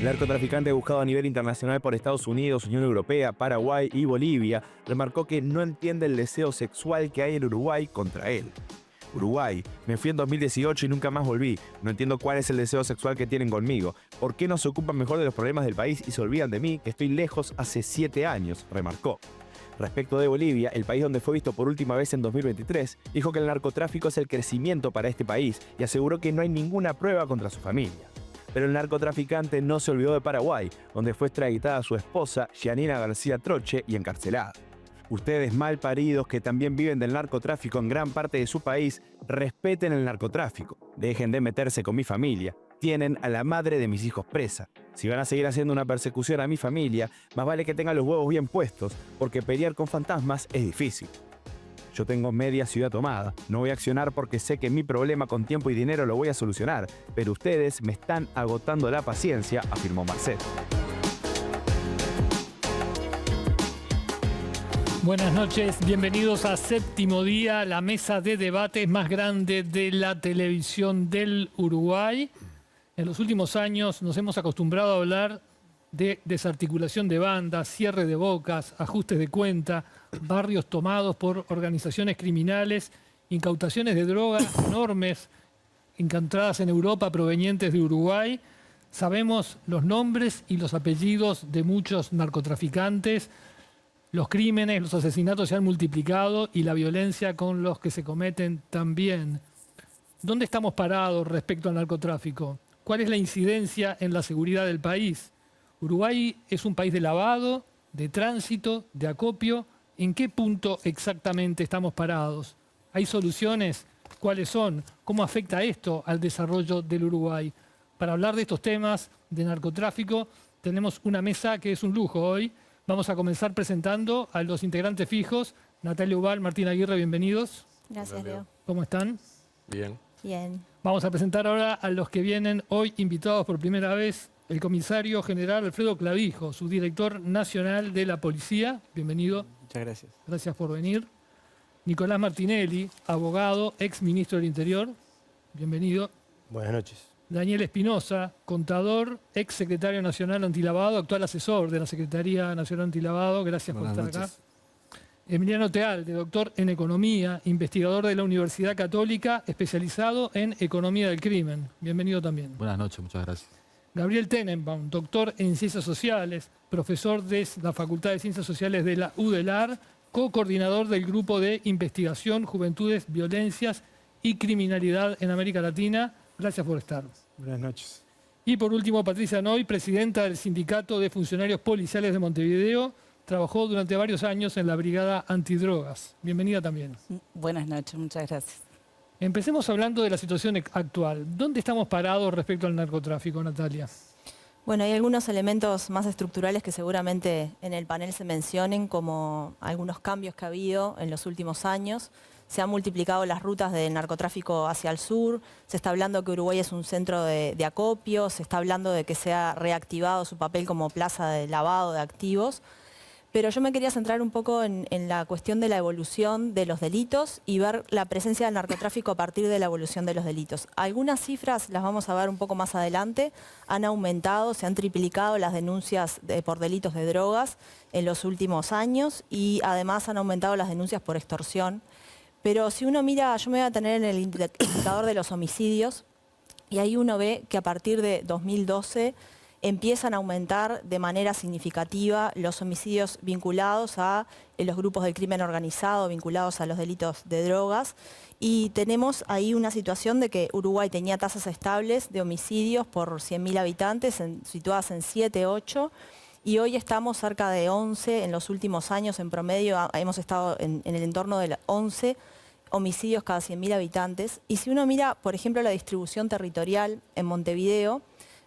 El narcotraficante buscado a nivel internacional por Estados Unidos, Unión Europea, Paraguay y Bolivia remarcó que no entiende el deseo sexual que hay en Uruguay contra él. Uruguay, me fui en 2018 y nunca más volví. No entiendo cuál es el deseo sexual que tienen conmigo. ¿Por qué no se ocupan mejor de los problemas del país y se olvidan de mí, que estoy lejos hace 7 años?, remarcó. Respecto de Bolivia, el país donde fue visto por última vez en 2023, dijo que el narcotráfico es el crecimiento para este país y aseguró que no hay ninguna prueba contra su familia. Pero el narcotraficante no se olvidó de Paraguay, donde fue extraditada su esposa, Gianina García Troche, y encarcelada. Ustedes malparidos que también viven del narcotráfico en gran parte de su país, respeten el narcotráfico. Dejen de meterse con mi familia. Tienen a la madre de mis hijos presa. Si van a seguir haciendo una persecución a mi familia, más vale que tengan los huevos bien puestos, porque pelear con fantasmas es difícil. Yo tengo media ciudad tomada. No voy a accionar porque sé que mi problema con tiempo y dinero lo voy a solucionar, pero ustedes me están agotando la paciencia, afirmó Marcelo. Buenas noches, bienvenidos a Séptimo Día, la mesa de debates más grande de la televisión del Uruguay. En los últimos años nos hemos acostumbrado a hablar de desarticulación de bandas, cierre de bocas, ajustes de cuenta, barrios tomados por organizaciones criminales, incautaciones de drogas enormes encontradas en Europa provenientes de Uruguay. Sabemos los nombres y los apellidos de muchos narcotraficantes. Los crímenes, los asesinatos se han multiplicado y la violencia con los que se cometen también. ¿Dónde estamos parados respecto al narcotráfico? ¿Cuál es la incidencia en la seguridad del país? Uruguay es un país de lavado, de tránsito, de acopio. ¿En qué punto exactamente estamos parados? ¿Hay soluciones? ¿Cuáles son? ¿Cómo afecta esto al desarrollo del Uruguay? Para hablar de estos temas de narcotráfico tenemos una mesa que es un lujo hoy. Vamos a comenzar presentando a los integrantes fijos. Natalia Ubal, Martín Aguirre, bienvenidos. Gracias, Leo. ¿Cómo están? Bien. Bien. Vamos a presentar ahora a los que vienen hoy invitados por primera vez. El comisario general Alfredo Clavijo, subdirector nacional de la Policía. Bienvenido. Muchas gracias. Gracias por venir. Nicolás Martinelli, abogado, ex ministro del Interior. Bienvenido. Buenas noches. Daniel Espinosa, contador, ex secretario nacional antilavado, actual asesor de la Secretaría Nacional Antilavado. Gracias por estar acá. Emiliano Tealde, doctor en Economía, investigador de la Universidad Católica, especializado en Economía del Crimen. Bienvenido también. Buenas noches, muchas gracias. Gabriel Tenenbaum, doctor en Ciencias Sociales, profesor de la Facultad de Ciencias Sociales de la UDELAR, co-coordinador del Grupo de Investigación, Juventudes, Violencias y Criminalidad en América Latina. Gracias por estar. Buenas noches. Y por último, Patricia Noy, presidenta del Sindicato de Funcionarios Policiales de Montevideo. Trabajó durante varios años en la Brigada Antidrogas. Bienvenida también. Buenas noches, muchas gracias. Empecemos hablando de la situación actual. ¿Dónde estamos parados respecto al narcotráfico, Natalia? Bueno, hay algunos elementos más estructurales que seguramente en el panel se mencionen, como algunos cambios que ha habido en los últimos años. Se han multiplicado las rutas del narcotráfico hacia el sur, se está hablando que Uruguay es un centro de acopio, se está hablando de que se ha reactivado su papel como plaza de lavado de activos. Pero yo me quería centrar un poco en la cuestión de la evolución de los delitos y ver la presencia del narcotráfico a partir de la evolución de los delitos. Algunas cifras las vamos a ver un poco más adelante. Han aumentado, se han triplicado las denuncias por delitos de drogas en los últimos años y además han aumentado las denuncias por extorsión. Pero si uno mira, yo me voy a tener en el indicador de los homicidios y ahí uno ve que a partir de 2012 empiezan a aumentar de manera significativa los homicidios vinculados a los grupos del crimen organizado, vinculados a los delitos de drogas. Y tenemos ahí una situación de que Uruguay tenía tasas estables de homicidios por 100.000 habitantes, situadas en 7, 8, y hoy estamos cerca de 11. En los últimos años, en promedio, hemos estado en el entorno de 11 homicidios cada 100.000 habitantes. Y si uno mira, por ejemplo, la distribución territorial en Montevideo,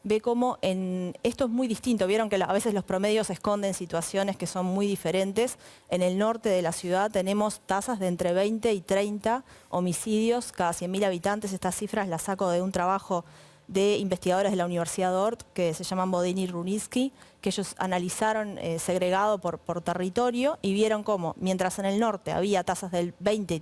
ve cómo esto es muy distinto. Vieron que a veces los promedios esconden situaciones que son muy diferentes. En el norte de la ciudad tenemos tasas de entre 20 y 30 homicidios cada 100.000 habitantes. Estas cifras las saco de un trabajo de investigadores de la Universidad de Ort, que se llaman Bodin y Runitzky, que ellos analizaron segregado por territorio y vieron cómo, mientras en el norte había tasas del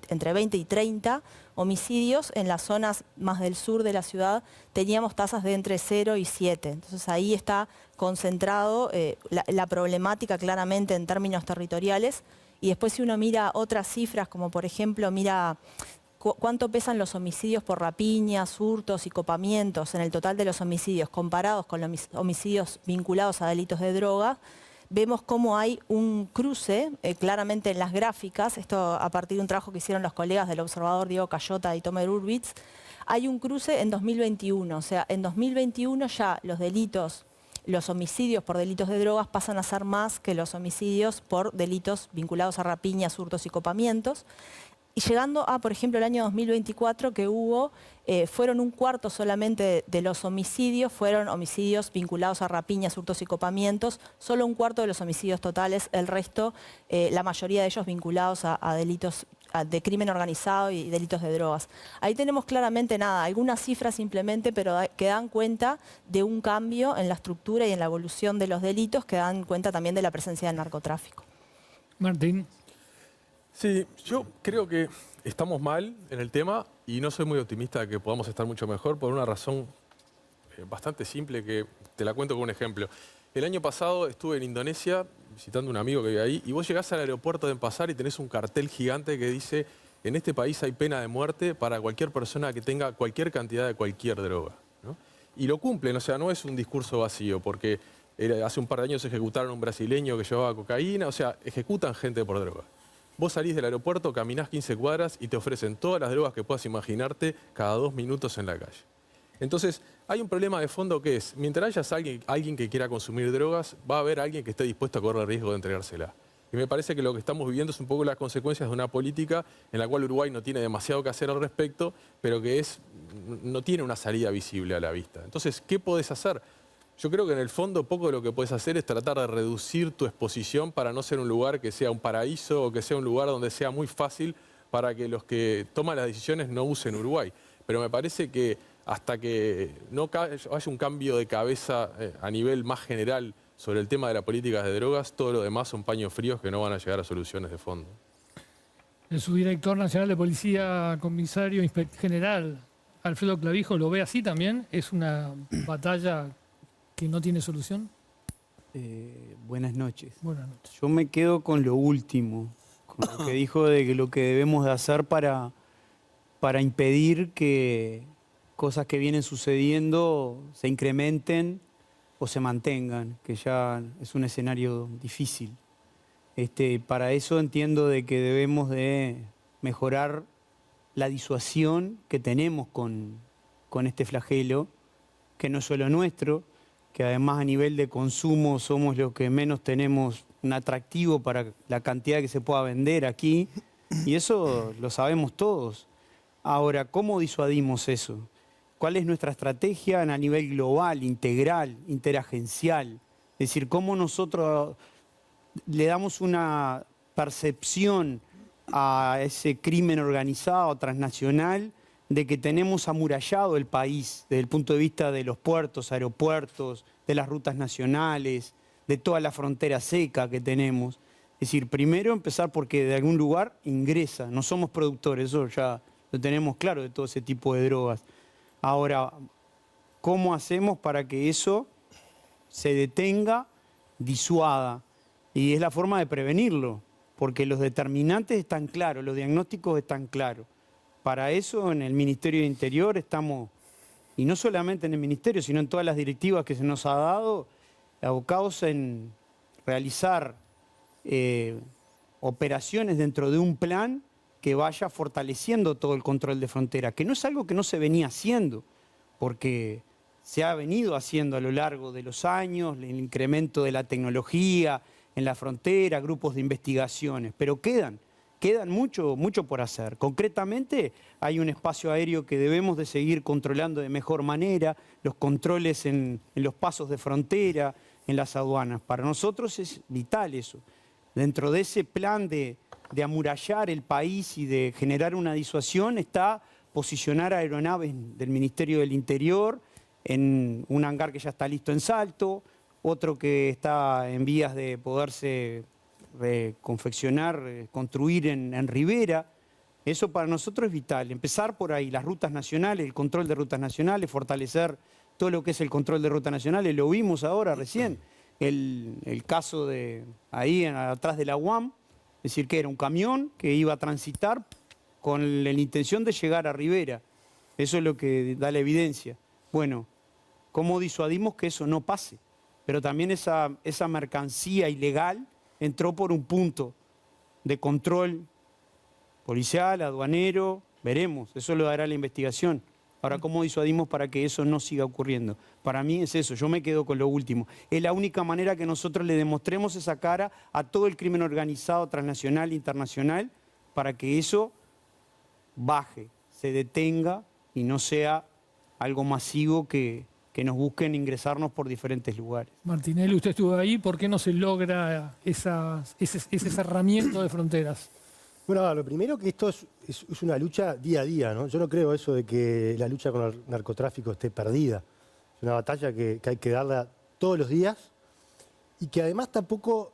entre 20 y 30 homicidios, en las zonas más del sur de la ciudad teníamos tasas de entre 0 y 7. Entonces ahí está concentrado la problemática claramente en términos territoriales. Y después si uno mira otras cifras, como por ejemplo mira cuánto pesan los homicidios por rapiñas, hurtos y copamientos en el total de los homicidios comparados con los homicidios vinculados a delitos de droga, vemos cómo hay un cruce claramente en las gráficas, esto a partir de un trabajo que hicieron los colegas del observador Diego Cayota y Tomer Urbitz. Hay un cruce en 2021, o sea, en 2021 ya los homicidios por delitos de drogas pasan a ser más que los homicidios por delitos vinculados a rapiñas, hurtos y copamientos. Y llegando a, por ejemplo, el año 2024, que fueron un cuarto solamente de los homicidios, fueron homicidios vinculados a rapiñas, hurtos y copamientos, solo un cuarto de los homicidios totales, el resto, la mayoría de ellos vinculados a delitos de crimen organizado y delitos de drogas. Ahí tenemos claramente algunas cifras simplemente, pero que dan cuenta de un cambio en la estructura y en la evolución de los delitos, que dan cuenta también de la presencia del narcotráfico. Martín. Sí, yo creo que estamos mal en el tema y no soy muy optimista de que podamos estar mucho mejor por una razón bastante simple que te la cuento con un ejemplo. El año pasado estuve en Indonesia visitando a un amigo que vive ahí y vos llegás al aeropuerto de Denpasar y tenés un cartel gigante que dice: en este país hay pena de muerte para cualquier persona que tenga cualquier cantidad de cualquier droga, ¿no? Y lo cumplen, o sea, no es un discurso vacío, porque hace un par de años ejecutaron a un brasileño que llevaba cocaína, o sea, ejecutan gente por droga. Vos salís del aeropuerto, caminás 15 cuadras y te ofrecen todas las drogas que puedas imaginarte cada 2 minutos en la calle. Entonces, hay un problema de fondo que es, mientras hayas alguien que quiera consumir drogas, va a haber alguien que esté dispuesto a correr el riesgo de entregársela. Y me parece que lo que estamos viviendo es un poco las consecuencias de una política en la cual Uruguay no tiene demasiado que hacer al respecto, pero que no tiene una salida visible a la vista. Entonces, ¿qué podés hacer? Yo creo que en el fondo poco de lo que puedes hacer es tratar de reducir tu exposición para no ser un lugar que sea un paraíso o que sea un lugar donde sea muy fácil para que los que toman las decisiones no usen Uruguay. Pero me parece que hasta que no haya un cambio de cabeza a nivel más general sobre el tema de la política de drogas, todo lo demás son paños fríos que no van a llegar a soluciones de fondo. El subdirector nacional de policía, comisario general, Alfredo Clavijo, ¿lo ve así también? ¿Es una batalla que no tiene solución? Buenas noches. Buenas noches. Yo me quedo con lo último, con lo que dijo de que lo que debemos de hacer para impedir que cosas que vienen sucediendo se incrementen o se mantengan, que ya es un escenario difícil. Para eso entiendo de que debemos de mejorar la disuasión que tenemos con este flagelo, que no es solo nuestro, que además a nivel de consumo somos los que menos tenemos un atractivo para la cantidad que se pueda vender aquí, y eso lo sabemos todos. Ahora, ¿cómo disuadimos eso? ¿Cuál es nuestra estrategia a nivel global, integral, interagencial? Es decir, ¿cómo nosotros le damos una percepción a ese crimen organizado, transnacional, de que tenemos amurallado el país desde el punto de vista de los puertos, aeropuertos, de las rutas nacionales, de toda la frontera seca que tenemos? Es decir, primero empezar porque de algún lugar ingresa, no somos productores, eso ya lo tenemos claro de todo ese tipo de drogas. Ahora, ¿cómo hacemos para que eso se detenga, disuada? Y es la forma de prevenirlo, porque los determinantes están claros, los diagnósticos están claros. Para eso en el Ministerio de Interior estamos, y no solamente en el Ministerio, sino en todas las directivas que se nos ha dado, abocados en realizar operaciones dentro de un plan que vaya fortaleciendo todo el control de frontera, que no es algo que no se venía haciendo, porque se ha venido haciendo a lo largo de los años, el incremento de la tecnología en la frontera, grupos de investigaciones, pero quedan mucho por hacer. Concretamente, hay un espacio aéreo que debemos de seguir controlando de mejor manera, los controles en los pasos de frontera, en las aduanas. Para nosotros es vital eso. Dentro de ese plan de amurallar el país y de generar una disuasión está posicionar aeronaves del Ministerio del Interior en un hangar que ya está listo en Salto, otro que está en vías de poderse confeccionar, construir en Rivera. Eso para nosotros es vital. Empezar por ahí, las rutas nacionales, el control de rutas nacionales, fortalecer todo lo que es el control de rutas nacionales. Lo vimos ahora recién, el caso de ahí atrás de la UAM, es decir, que era un camión que iba a transitar con la intención de llegar a Rivera. Eso es lo que da la evidencia. Bueno, ¿cómo disuadimos que eso no pase? Pero también esa mercancía ilegal entró por un punto de control policial, aduanero, veremos, eso lo dará la investigación. Ahora, ¿cómo disuadimos para que eso no siga ocurriendo? Para mí es eso, yo me quedo con lo último. Es la única manera que nosotros le demostremos esa cara a todo el crimen organizado, transnacional e internacional, para que eso baje, se detenga y no sea algo masivo que nos busquen ingresarnos por diferentes lugares. Martinelli, usted estuvo ahí, ¿por qué no se logra ese cerramiento de fronteras? Bueno, lo primero que esto es una lucha día a día, ¿no? Yo no creo eso de que la lucha con el narcotráfico esté perdida. Es una batalla que hay que darla todos los días y que además tampoco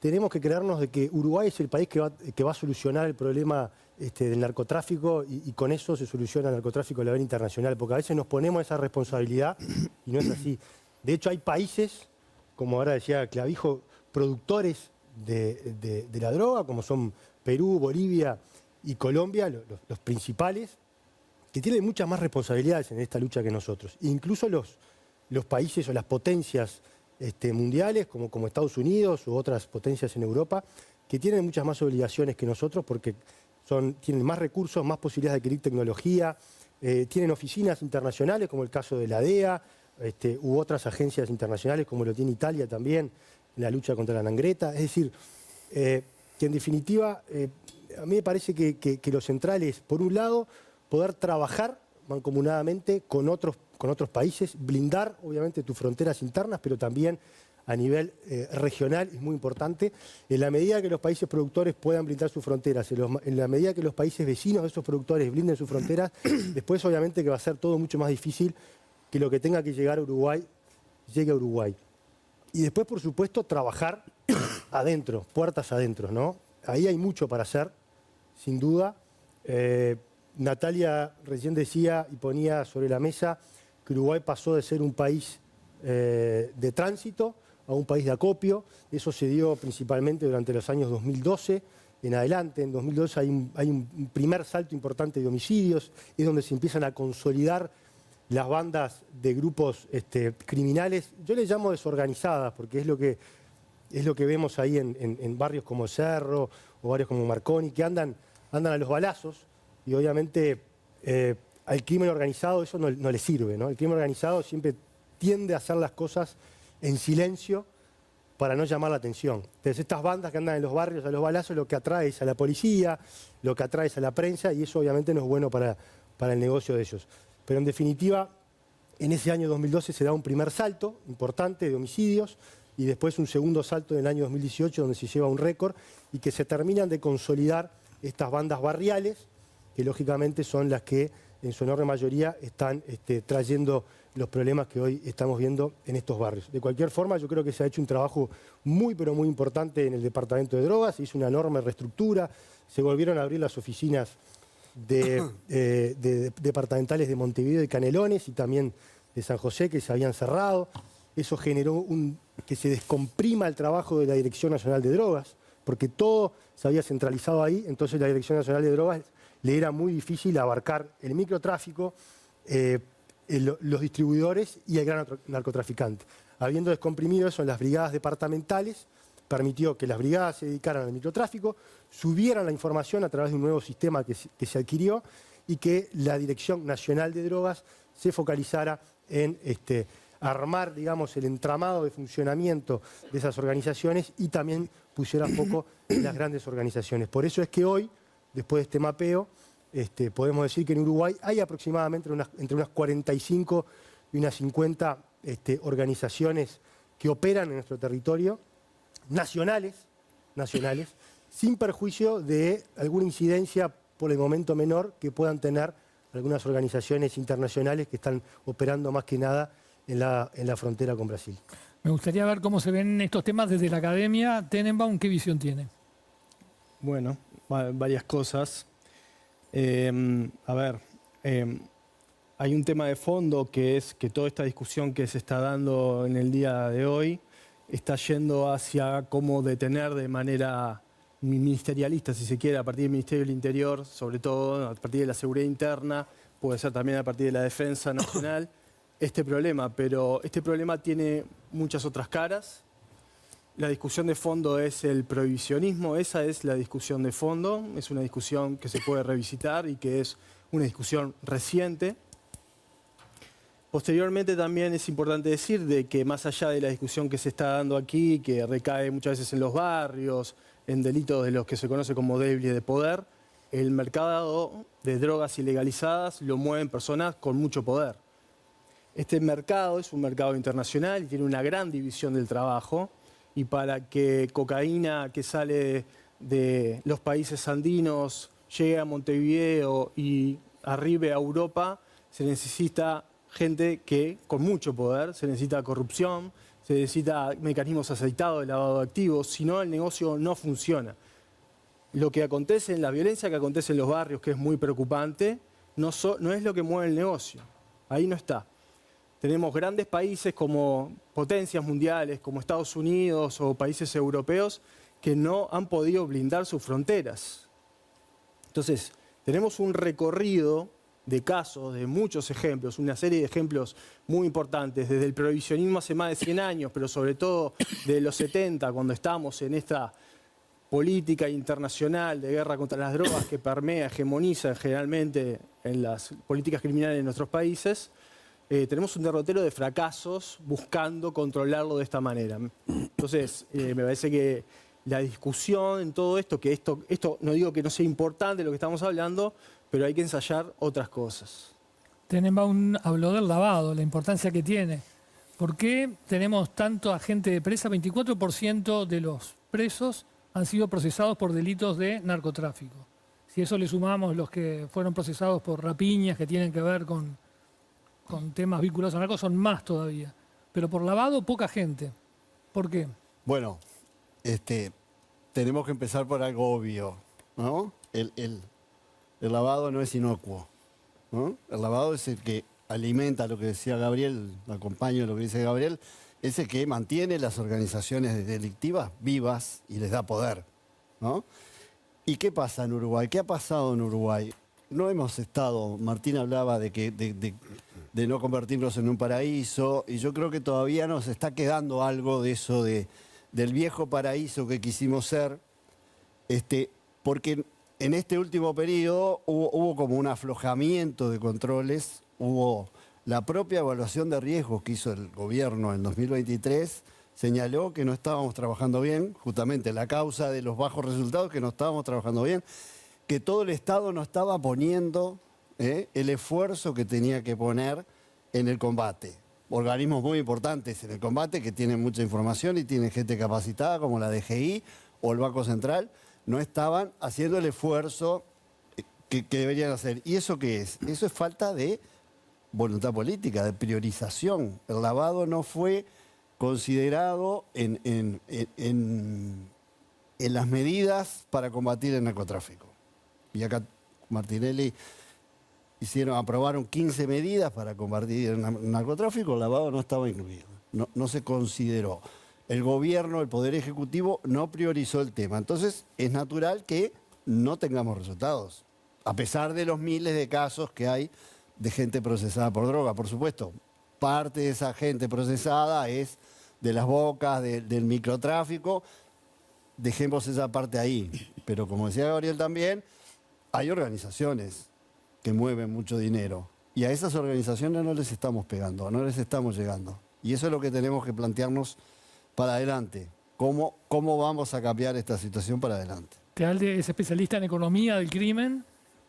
tenemos que creernos de que Uruguay es el país que va a solucionar el problema del narcotráfico y con eso se soluciona el narcotráfico a nivel internacional, porque a veces nos ponemos esa responsabilidad y no es así. De hecho, hay países, como ahora decía Clavijo, productores de la droga, como son Perú, Bolivia y Colombia, los principales, que tienen muchas más responsabilidades en esta lucha que nosotros. Incluso los países o las potencias mundiales, como Estados Unidos u otras potencias en Europa, que tienen muchas más obligaciones que nosotros porque tienen más recursos, más posibilidades de adquirir tecnología, tienen oficinas internacionales, como el caso de la DEA, u otras agencias internacionales, como lo tiene Italia también, en la lucha contra la nangreta. Es decir, que en definitiva, a mí me parece que lo central es, por un lado, poder trabajar mancomunadamente con otros países, blindar obviamente tus fronteras internas, pero también a nivel regional es muy importante. En la medida que los países productores puedan blindar sus fronteras, en la medida que los países vecinos de esos productores blinden sus fronteras, después obviamente que va a ser todo mucho más difícil que lo que tenga que llegar a Uruguay, llegue a Uruguay. Y después, por supuesto, trabajar adentro, puertas adentro, ¿no? Ahí hay mucho para hacer, sin duda. Natalia recién decía y ponía sobre la mesa que Uruguay pasó de ser un país de tránsito a un país de acopio. Eso se dio principalmente durante los años 2012 en adelante. En 2012 hay un primer salto importante de homicidios, es donde se empiezan a consolidar las bandas de grupos criminales. Yo les llamo desorganizadas porque es lo que vemos ahí en barrios como Cerro o barrios como Marconi, que andan a los balazos y obviamente al crimen organizado eso no le sirve, ¿no? El crimen organizado siempre tiende a hacer las cosas en silencio para no llamar la atención. Entonces estas bandas que andan en los barrios a los balazos lo que atrae es a la policía, lo que atrae es a la prensa y eso obviamente no es bueno para el negocio de ellos. Pero en definitiva, en ese año 2012 se da un primer salto importante de homicidios y después un segundo salto en el año 2018 donde se lleva un récord y que se terminan de consolidar estas bandas barriales, que lógicamente son las que en su enorme mayoría están trayendo los problemas que hoy estamos viendo en estos barrios. De cualquier forma, yo creo que se ha hecho un trabajo muy, pero muy importante en el Departamento de Drogas, se hizo una enorme reestructura, se volvieron a abrir las oficinas departamentales de Montevideo y Canelones y también de San José, que se habían cerrado. Eso generó que se descomprima el trabajo de la Dirección Nacional de Drogas, porque todo se había centralizado ahí, entonces la Dirección Nacional de Drogas le era muy difícil abarcar el microtráfico, los distribuidores y el gran narcotraficante. Habiendo descomprimido eso en las brigadas departamentales, permitió que las brigadas se dedicaran al microtráfico, subieran la información a través de un nuevo sistema que se adquirió y que la Dirección Nacional de Drogas se focalizara en armar, digamos, el entramado de funcionamiento de esas organizaciones y también pusiera foco en las grandes organizaciones. Por eso es que hoy, después de este mapeo, podemos decir que en Uruguay hay aproximadamente entre unas 45 y unas 50 organizaciones que operan en nuestro territorio, nacionales, sin perjuicio de alguna incidencia por el momento menor que puedan tener algunas organizaciones internacionales que están operando más que nada en la frontera con Brasil. Me gustaría ver cómo se ven estos temas desde la academia. Tenenbaum, ¿qué visión tiene? Bueno, varias cosas. Hay un tema de fondo que es que toda esta discusión que se está dando en el día de hoy está yendo hacia cómo detener de manera ministerialista, si se quiere, a partir del Ministerio del Interior, sobre todo a partir de la seguridad interna, puede ser también a partir de la defensa nacional, este problema. Pero este problema tiene muchas otras caras. La discusión de fondo es el prohibicionismo, esa es la discusión de fondo, es una discusión que se puede revisitar y que es una discusión reciente. Posteriormente también es importante decir de que más allá de la discusión que se está dando aquí, que recae muchas veces en los barrios, en delitos de los que se conoce como débiles de poder, el mercado de drogas ilegalizadas lo mueven personas con mucho poder. Este mercado es un mercado internacional y tiene una gran división del trabajo, y para que cocaína que sale de los países andinos llegue a Montevideo y arribe a Europa, se necesita gente que con mucho poder, se necesita corrupción, se necesita mecanismos aceitados de lavado de activos, si no el negocio no funciona. Lo que acontece, la violencia que acontece en los barrios, que es muy preocupante, no es lo que mueve el negocio, ahí no está. Tenemos grandes países como potencias mundiales, como Estados Unidos o países europeos, que no han podido blindar sus fronteras. Entonces, tenemos un recorrido de casos, de muchos ejemplos, una serie de ejemplos muy importantes, desde el prohibicionismo hace más de 100 años, pero sobre todo de los 70, cuando estamos en esta política internacional de guerra contra las drogas que permea, hegemoniza generalmente en las políticas criminales de nuestros países. Tenemos un derrotero de fracasos buscando controlarlo de esta manera. Entonces, me parece que la discusión en todo esto, que esto no digo que no sea importante lo que estamos hablando, pero hay que ensayar otras cosas. Tenenbaum habló del lavado, la importancia que tiene. ¿Por qué tenemos tanto agente de presa? 24% de los presos han sido procesados por delitos de narcotráfico. Si eso le sumamos los que fueron procesados por rapiñas que tienen que ver con temas vinculados a narcos, son más todavía. Pero por lavado, poca gente. ¿Por qué? Bueno, tenemos que empezar por algo obvio, ¿no? El lavado no es inocuo, ¿no? El lavado es el que alimenta lo que decía Gabriel, acompaño lo que dice Gabriel, es el que mantiene las organizaciones delictivas vivas y les da poder, ¿no? ¿Y qué pasa en Uruguay? ¿Qué ha pasado en Uruguay? No hemos estado, Martín hablaba de no convertirnos en un paraíso, y yo creo que todavía nos está quedando algo de eso, del viejo paraíso que quisimos ser, porque en este último periodo hubo como un aflojamiento de controles, hubo la propia evaluación de riesgos que hizo el gobierno en 2023, señaló que no estábamos trabajando bien, justamente la causa de los bajos resultados, que no estábamos trabajando bien, que todo el Estado no estaba poniendo el esfuerzo que tenía que poner en el combate. Organismos muy importantes en el combate que tienen mucha información y tienen gente capacitada como la DGI o el Banco Central, no estaban haciendo el esfuerzo que deberían hacer. ¿Y eso qué es? Eso es falta de voluntad política, de priorización. El lavado no fue considerado en las medidas para combatir el narcotráfico. Y acá Martinelli aprobaron 15 medidas para combatir el narcotráfico, el lavado no estaba incluido, no se consideró. El gobierno, el Poder Ejecutivo, no priorizó el tema. Entonces, es natural que no tengamos resultados, a pesar de los miles de casos que hay de gente procesada por droga. Por supuesto, parte de esa gente procesada es de las bocas, del microtráfico. Dejemos esa parte ahí. Pero como decía Gabriel también, hay organizaciones que mueven mucho dinero. Y a esas organizaciones no les estamos pegando, no les estamos llegando. Y eso es lo que tenemos que plantearnos para adelante. ¿Cómo vamos a cambiar esta situación para adelante? Tealde es especialista en economía del crimen.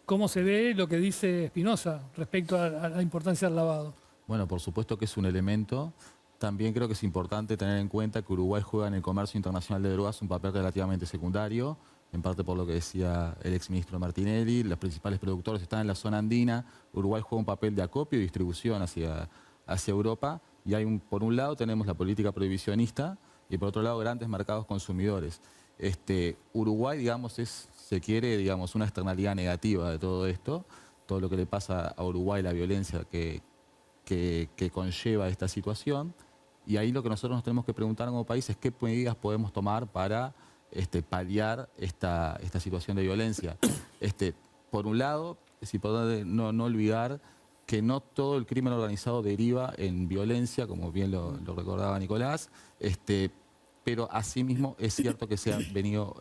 ¿Cómo se ve lo que dice Espinosa respecto a la importancia del lavado? Bueno, por supuesto que es un elemento. También creo que es importante tener en cuenta que Uruguay juega en el comercio internacional de drogas un papel relativamente secundario. en parte por lo que decía el exministro Martinelli. Los principales productores están en la zona andina. Uruguay juega un papel de acopio y distribución hacia Europa. Y por un lado tenemos la política prohibicionista y por otro lado grandes mercados consumidores. Uruguay, digamos, se quiere, digamos, una externalidad negativa de todo esto. Todo lo que le pasa a Uruguay, la violencia que conlleva esta situación. Y ahí lo que nosotros nos tenemos que preguntar como país es qué medidas podemos tomar para paliar esta situación de violencia. Por un lado, es importante no olvidar que no todo el crimen organizado deriva en violencia, como bien lo recordaba Nicolás, pero asimismo es cierto que se han venido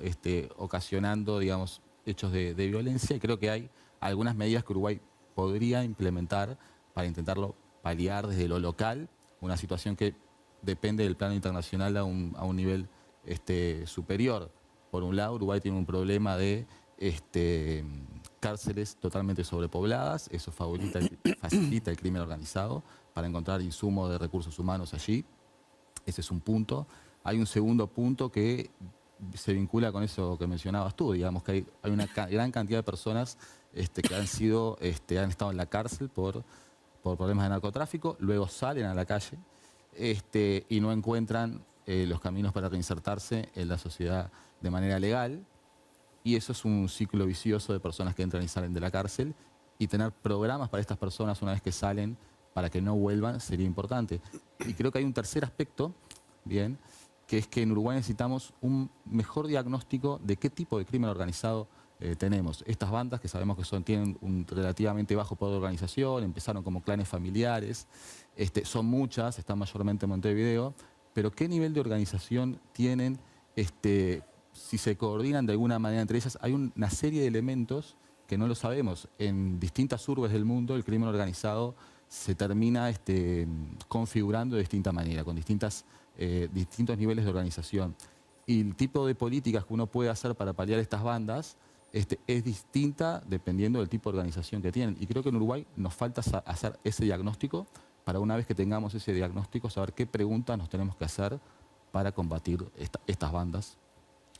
ocasionando, digamos, hechos de violencia, y creo que hay algunas medidas que Uruguay podría implementar para intentarlo paliar desde lo local, una situación que depende del plano internacional a un nivel superior. Por un lado, Uruguay tiene un problema de cárceles totalmente sobrepobladas, eso facilita el crimen organizado para encontrar insumos de recursos humanos allí. Ese es un punto. Hay un segundo punto que se vincula con eso que mencionabas tú, digamos que hay una gran cantidad de personas que han estado en la cárcel por problemas de narcotráfico, luego salen a la calle y no encuentran los caminos para reinsertarse en la sociedad de manera legal, y eso es un ciclo vicioso de personas que entran y salen de la cárcel, y tener programas para estas personas una vez que salen para que no vuelvan sería importante. Y creo que hay un tercer aspecto, bien, que es que en Uruguay necesitamos un mejor diagnóstico de qué tipo de crimen organizado tenemos. Estas bandas que sabemos que tienen un relativamente bajo poder de organización, empezaron como clanes familiares, son muchas, están mayormente en Montevideo, pero ¿qué nivel de organización tienen? Si se coordinan de alguna manera entre ellas, hay una serie de elementos que no lo sabemos. En distintas urbes del mundo el crimen organizado se termina configurando de distinta manera, con distintos niveles de organización. Y el tipo de políticas que uno puede hacer para paliar estas bandas es distinta dependiendo del tipo de organización que tienen. Y creo que en Uruguay nos falta hacer ese diagnóstico para una vez que tengamos ese diagnóstico, saber qué preguntas nos tenemos que hacer para combatir estas bandas.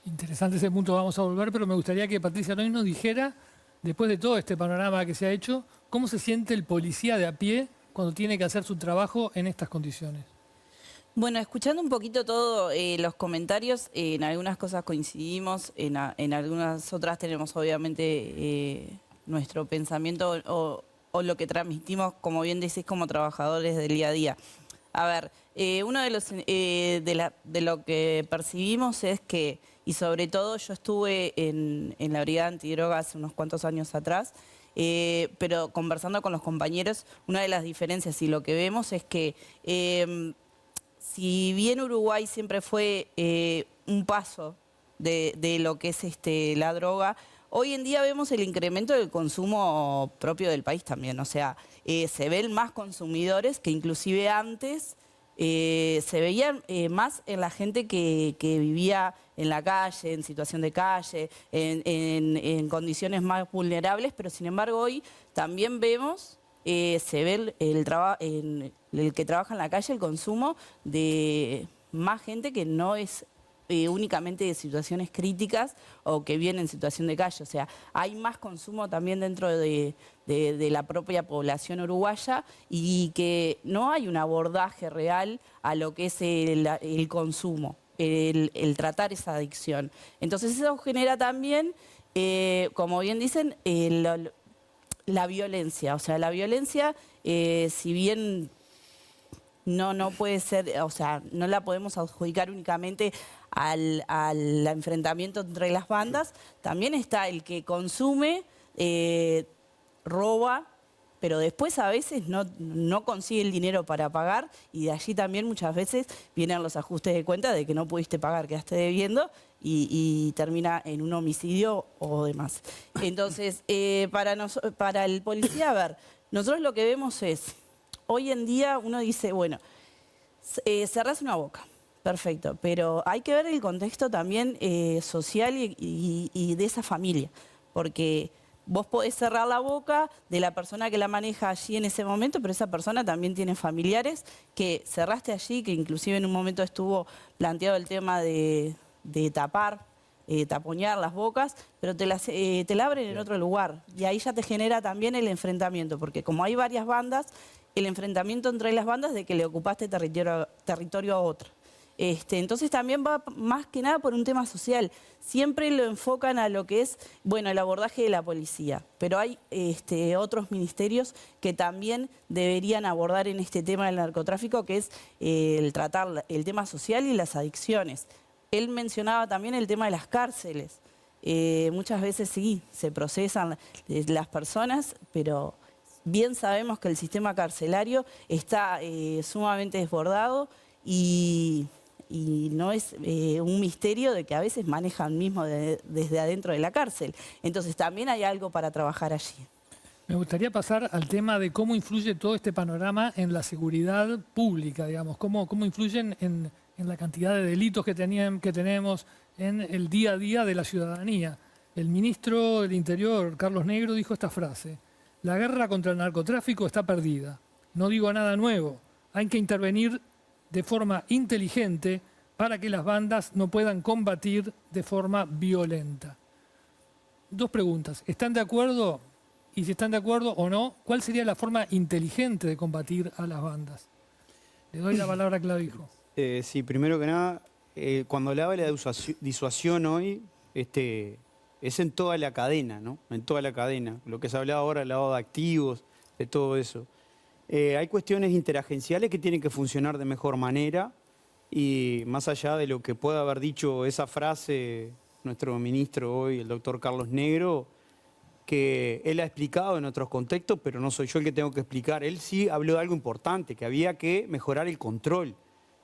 Interesante ese punto, vamos a volver, pero me gustaría que Patricia Noy nos dijera, después de todo este panorama que se ha hecho, ¿cómo se siente el policía de a pie cuando tiene que hacer su trabajo en estas condiciones? Bueno, escuchando un poquito todos los comentarios, en algunas cosas coincidimos, en algunas otras tenemos obviamente nuestro pensamiento o lo que transmitimos, como bien decís, como trabajadores del día a día. A ver, uno de lo que percibimos es que, y sobre todo yo estuve en la brigada antidroga hace unos cuantos años atrás, pero conversando con los compañeros, una de las diferencias y lo que vemos es que si bien Uruguay siempre fue un paso de lo que es la droga, hoy en día vemos el incremento del consumo propio del país también. O sea, se ven más consumidores que inclusive antes se veían más en la gente que vivía en la calle, en situación de calle, en condiciones más vulnerables, pero sin embargo hoy también vemos, se ve el que trabaja en la calle, el consumo de más gente que no es únicamente de situaciones críticas o que viene en situación de calle. O sea, hay más consumo también dentro de la propia población uruguaya y que no hay un abordaje real a lo que es el consumo, el tratar esa adicción. Entonces eso genera también, como bien dicen, la violencia. O sea, la violencia, si bien no puede ser, o sea, no la podemos adjudicar únicamente al enfrentamiento entre las bandas, también está el que consume, roba, pero después a veces no consigue el dinero para pagar y de allí también muchas veces vienen los ajustes de cuenta de que no pudiste pagar, quedaste debiendo y termina en un homicidio o demás. Entonces, para el policía, a ver, nosotros lo que vemos es, hoy en día uno dice, bueno, cerrás una boca, perfecto, pero hay que ver el contexto también social y de esa familia, porque vos podés cerrar la boca de la persona que la maneja allí en ese momento, pero esa persona también tiene familiares que cerraste allí, que inclusive en un momento estuvo planteado el tema de tapar taponear las bocas, pero te la abren en otro lugar. Y ahí ya te genera también el enfrentamiento, porque como hay varias bandas, el enfrentamiento entre las bandas de que le ocupaste territorio a otro. Entonces también va más que nada por un tema social. Siempre lo enfocan a lo que es, bueno, el abordaje de la policía, pero hay otros ministerios que también deberían abordar en este tema del narcotráfico, que es el tratar el tema social y las adicciones. Él mencionaba también el tema de las cárceles. Muchas veces sí, se procesan las personas, pero bien sabemos que el sistema carcelario está sumamente desbordado y no es un misterio de que a veces manejan mismo desde adentro de la cárcel. Entonces también hay algo para trabajar allí. Me gustaría pasar al tema de cómo influye todo este panorama en la seguridad pública, digamos, cómo influyen en la cantidad de delitos que tenemos en el día a día de la ciudadanía. El ministro del Interior, Carlos Negro, dijo esta frase: la guerra contra el narcotráfico está perdida. No digo nada nuevo. Hay que intervenir de forma inteligente para que las bandas no puedan combatir de forma violenta. Dos preguntas. ¿Están de acuerdo? Y si están de acuerdo o no, ¿cuál sería la forma inteligente de combatir a las bandas? Le doy la palabra a Clavijo. Sí, primero que nada, cuando hablaba de la disuasión hoy, es en toda la cadena, ¿no? En toda la cadena. Lo que se hablaba ahora, el lavado de activos, de todo eso. Hay cuestiones interagenciales que tienen que funcionar de mejor manera y más allá de lo que pueda haber dicho esa frase nuestro ministro hoy, el doctor Carlos Negro, que él ha explicado en otros contextos, pero no soy yo el que tengo que explicar. Él sí habló de algo importante, que había que mejorar el control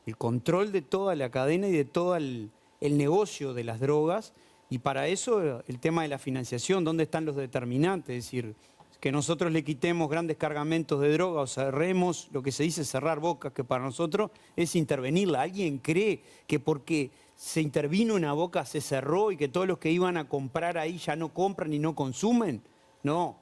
de toda la cadena y de todo el negocio de las drogas, y para eso el tema de la financiación, ¿dónde están los determinantes? Es decir, que nosotros le quitemos grandes cargamentos de droga o cerremos, lo que se dice cerrar bocas, que para nosotros es intervenirla. ¿Alguien cree que porque se intervino una boca se cerró y que todos los que iban a comprar ahí ya no compran y no consumen? No,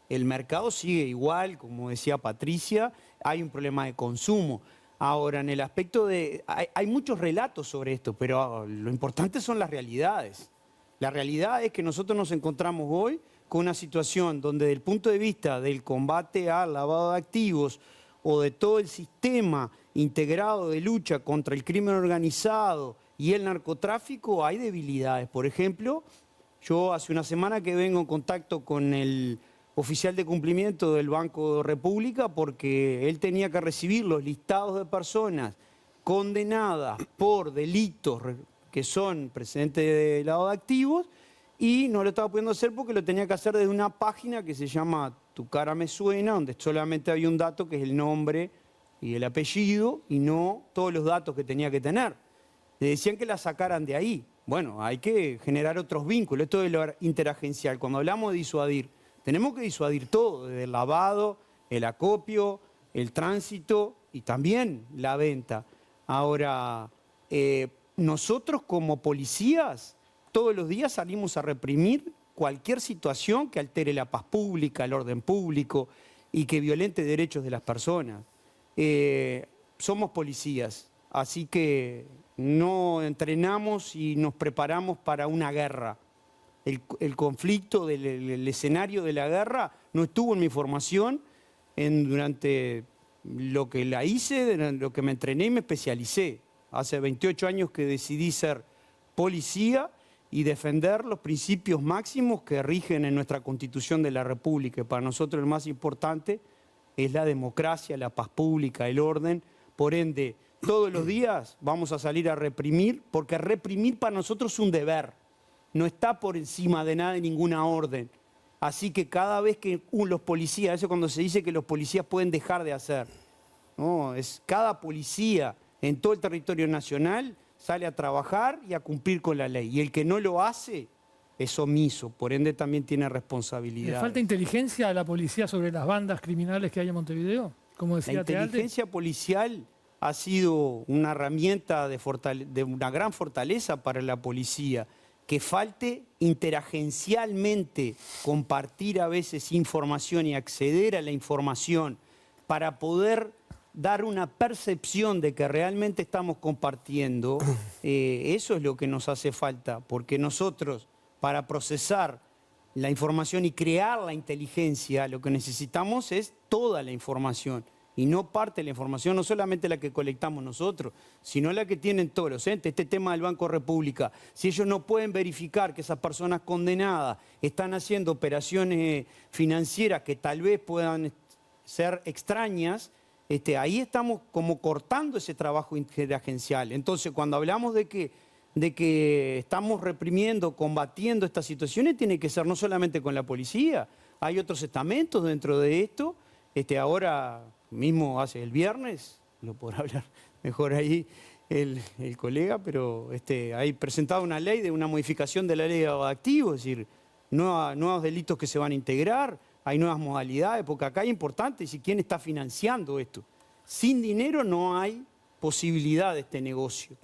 el mercado sigue igual, como decía Patricia, hay un problema de consumo. Ahora, en el aspecto de... Hay muchos relatos sobre esto, pero lo importante son las realidades. La realidad es que nosotros nos encontramos hoy con una situación donde desde el punto de vista del combate al lavado de activos o de todo el sistema integrado de lucha contra el crimen organizado y el narcotráfico hay debilidades. Por ejemplo, yo hace una semana que vengo en contacto con el oficial de cumplimiento del Banco de República porque él tenía que recibir los listados de personas condenadas por delitos que son precedentes de lavado de activos y no lo estaba pudiendo hacer porque lo tenía que hacer desde una página que se llama Tu Cara Me Suena, donde solamente había un dato que es el nombre y el apellido y no todos los datos que tenía que tener. Le decían que la sacaran de ahí. Bueno, hay que generar otros vínculos. Esto de lo interagencial. Cuando hablamos de disuadir, tenemos que disuadir todo, desde el lavado, el acopio, el tránsito y también la venta. Ahora, nosotros como policías todos los días salimos a reprimir cualquier situación que altere la paz pública, el orden público y que violente derechos de las personas. Somos policías, así que no entrenamos y nos preparamos para una guerra. El conflicto el escenario de la guerra no estuvo en mi formación durante lo que la hice, lo que me entrené y me especialicé. Hace 28 años que decidí ser policía y defender los principios máximos que rigen en nuestra Constitución de la República. Para nosotros el más importante es la democracia, la paz pública, el orden. Por ende, todos los días vamos a salir a reprimir, porque reprimir para nosotros es un deber. No está por encima de nada, de ninguna orden. Así que cada vez que los policías, eso cuando se dice que los policías pueden dejar de hacer, no, es cada policía en todo el territorio nacional sale a trabajar y a cumplir con la ley. Y el que no lo hace es omiso, por ende también tiene responsabilidad. ¿Le falta inteligencia a la policía sobre las bandas criminales que hay en Montevideo? Como decía la inteligencia policial ha sido una herramienta de una gran fortaleza para la policía. Que falte interagencialmente compartir a veces información y acceder a la información para poder dar una percepción de que realmente estamos compartiendo, eso es lo que nos hace falta, porque nosotros, para procesar la información y crear la inteligencia, lo que necesitamos es toda la información y no parte de la información, no solamente la que colectamos nosotros, sino la que tienen todos los entes. Este tema del Banco República, si ellos no pueden verificar que esas personas condenadas están haciendo operaciones financieras que tal vez puedan ser extrañas, ahí estamos como cortando ese trabajo interagencial. Entonces, cuando hablamos de que estamos reprimiendo, combatiendo estas situaciones, tiene que ser no solamente con la policía, hay otros estamentos dentro de esto. Ahora mismo hace el viernes, lo podrá hablar mejor ahí el colega, pero hay presentado una ley de una modificación de la ley de activos, es decir, nuevos delitos que se van a integrar, hay nuevas modalidades, porque acá es importante decir quién está financiando esto. Sin dinero no hay posibilidad de este negocio.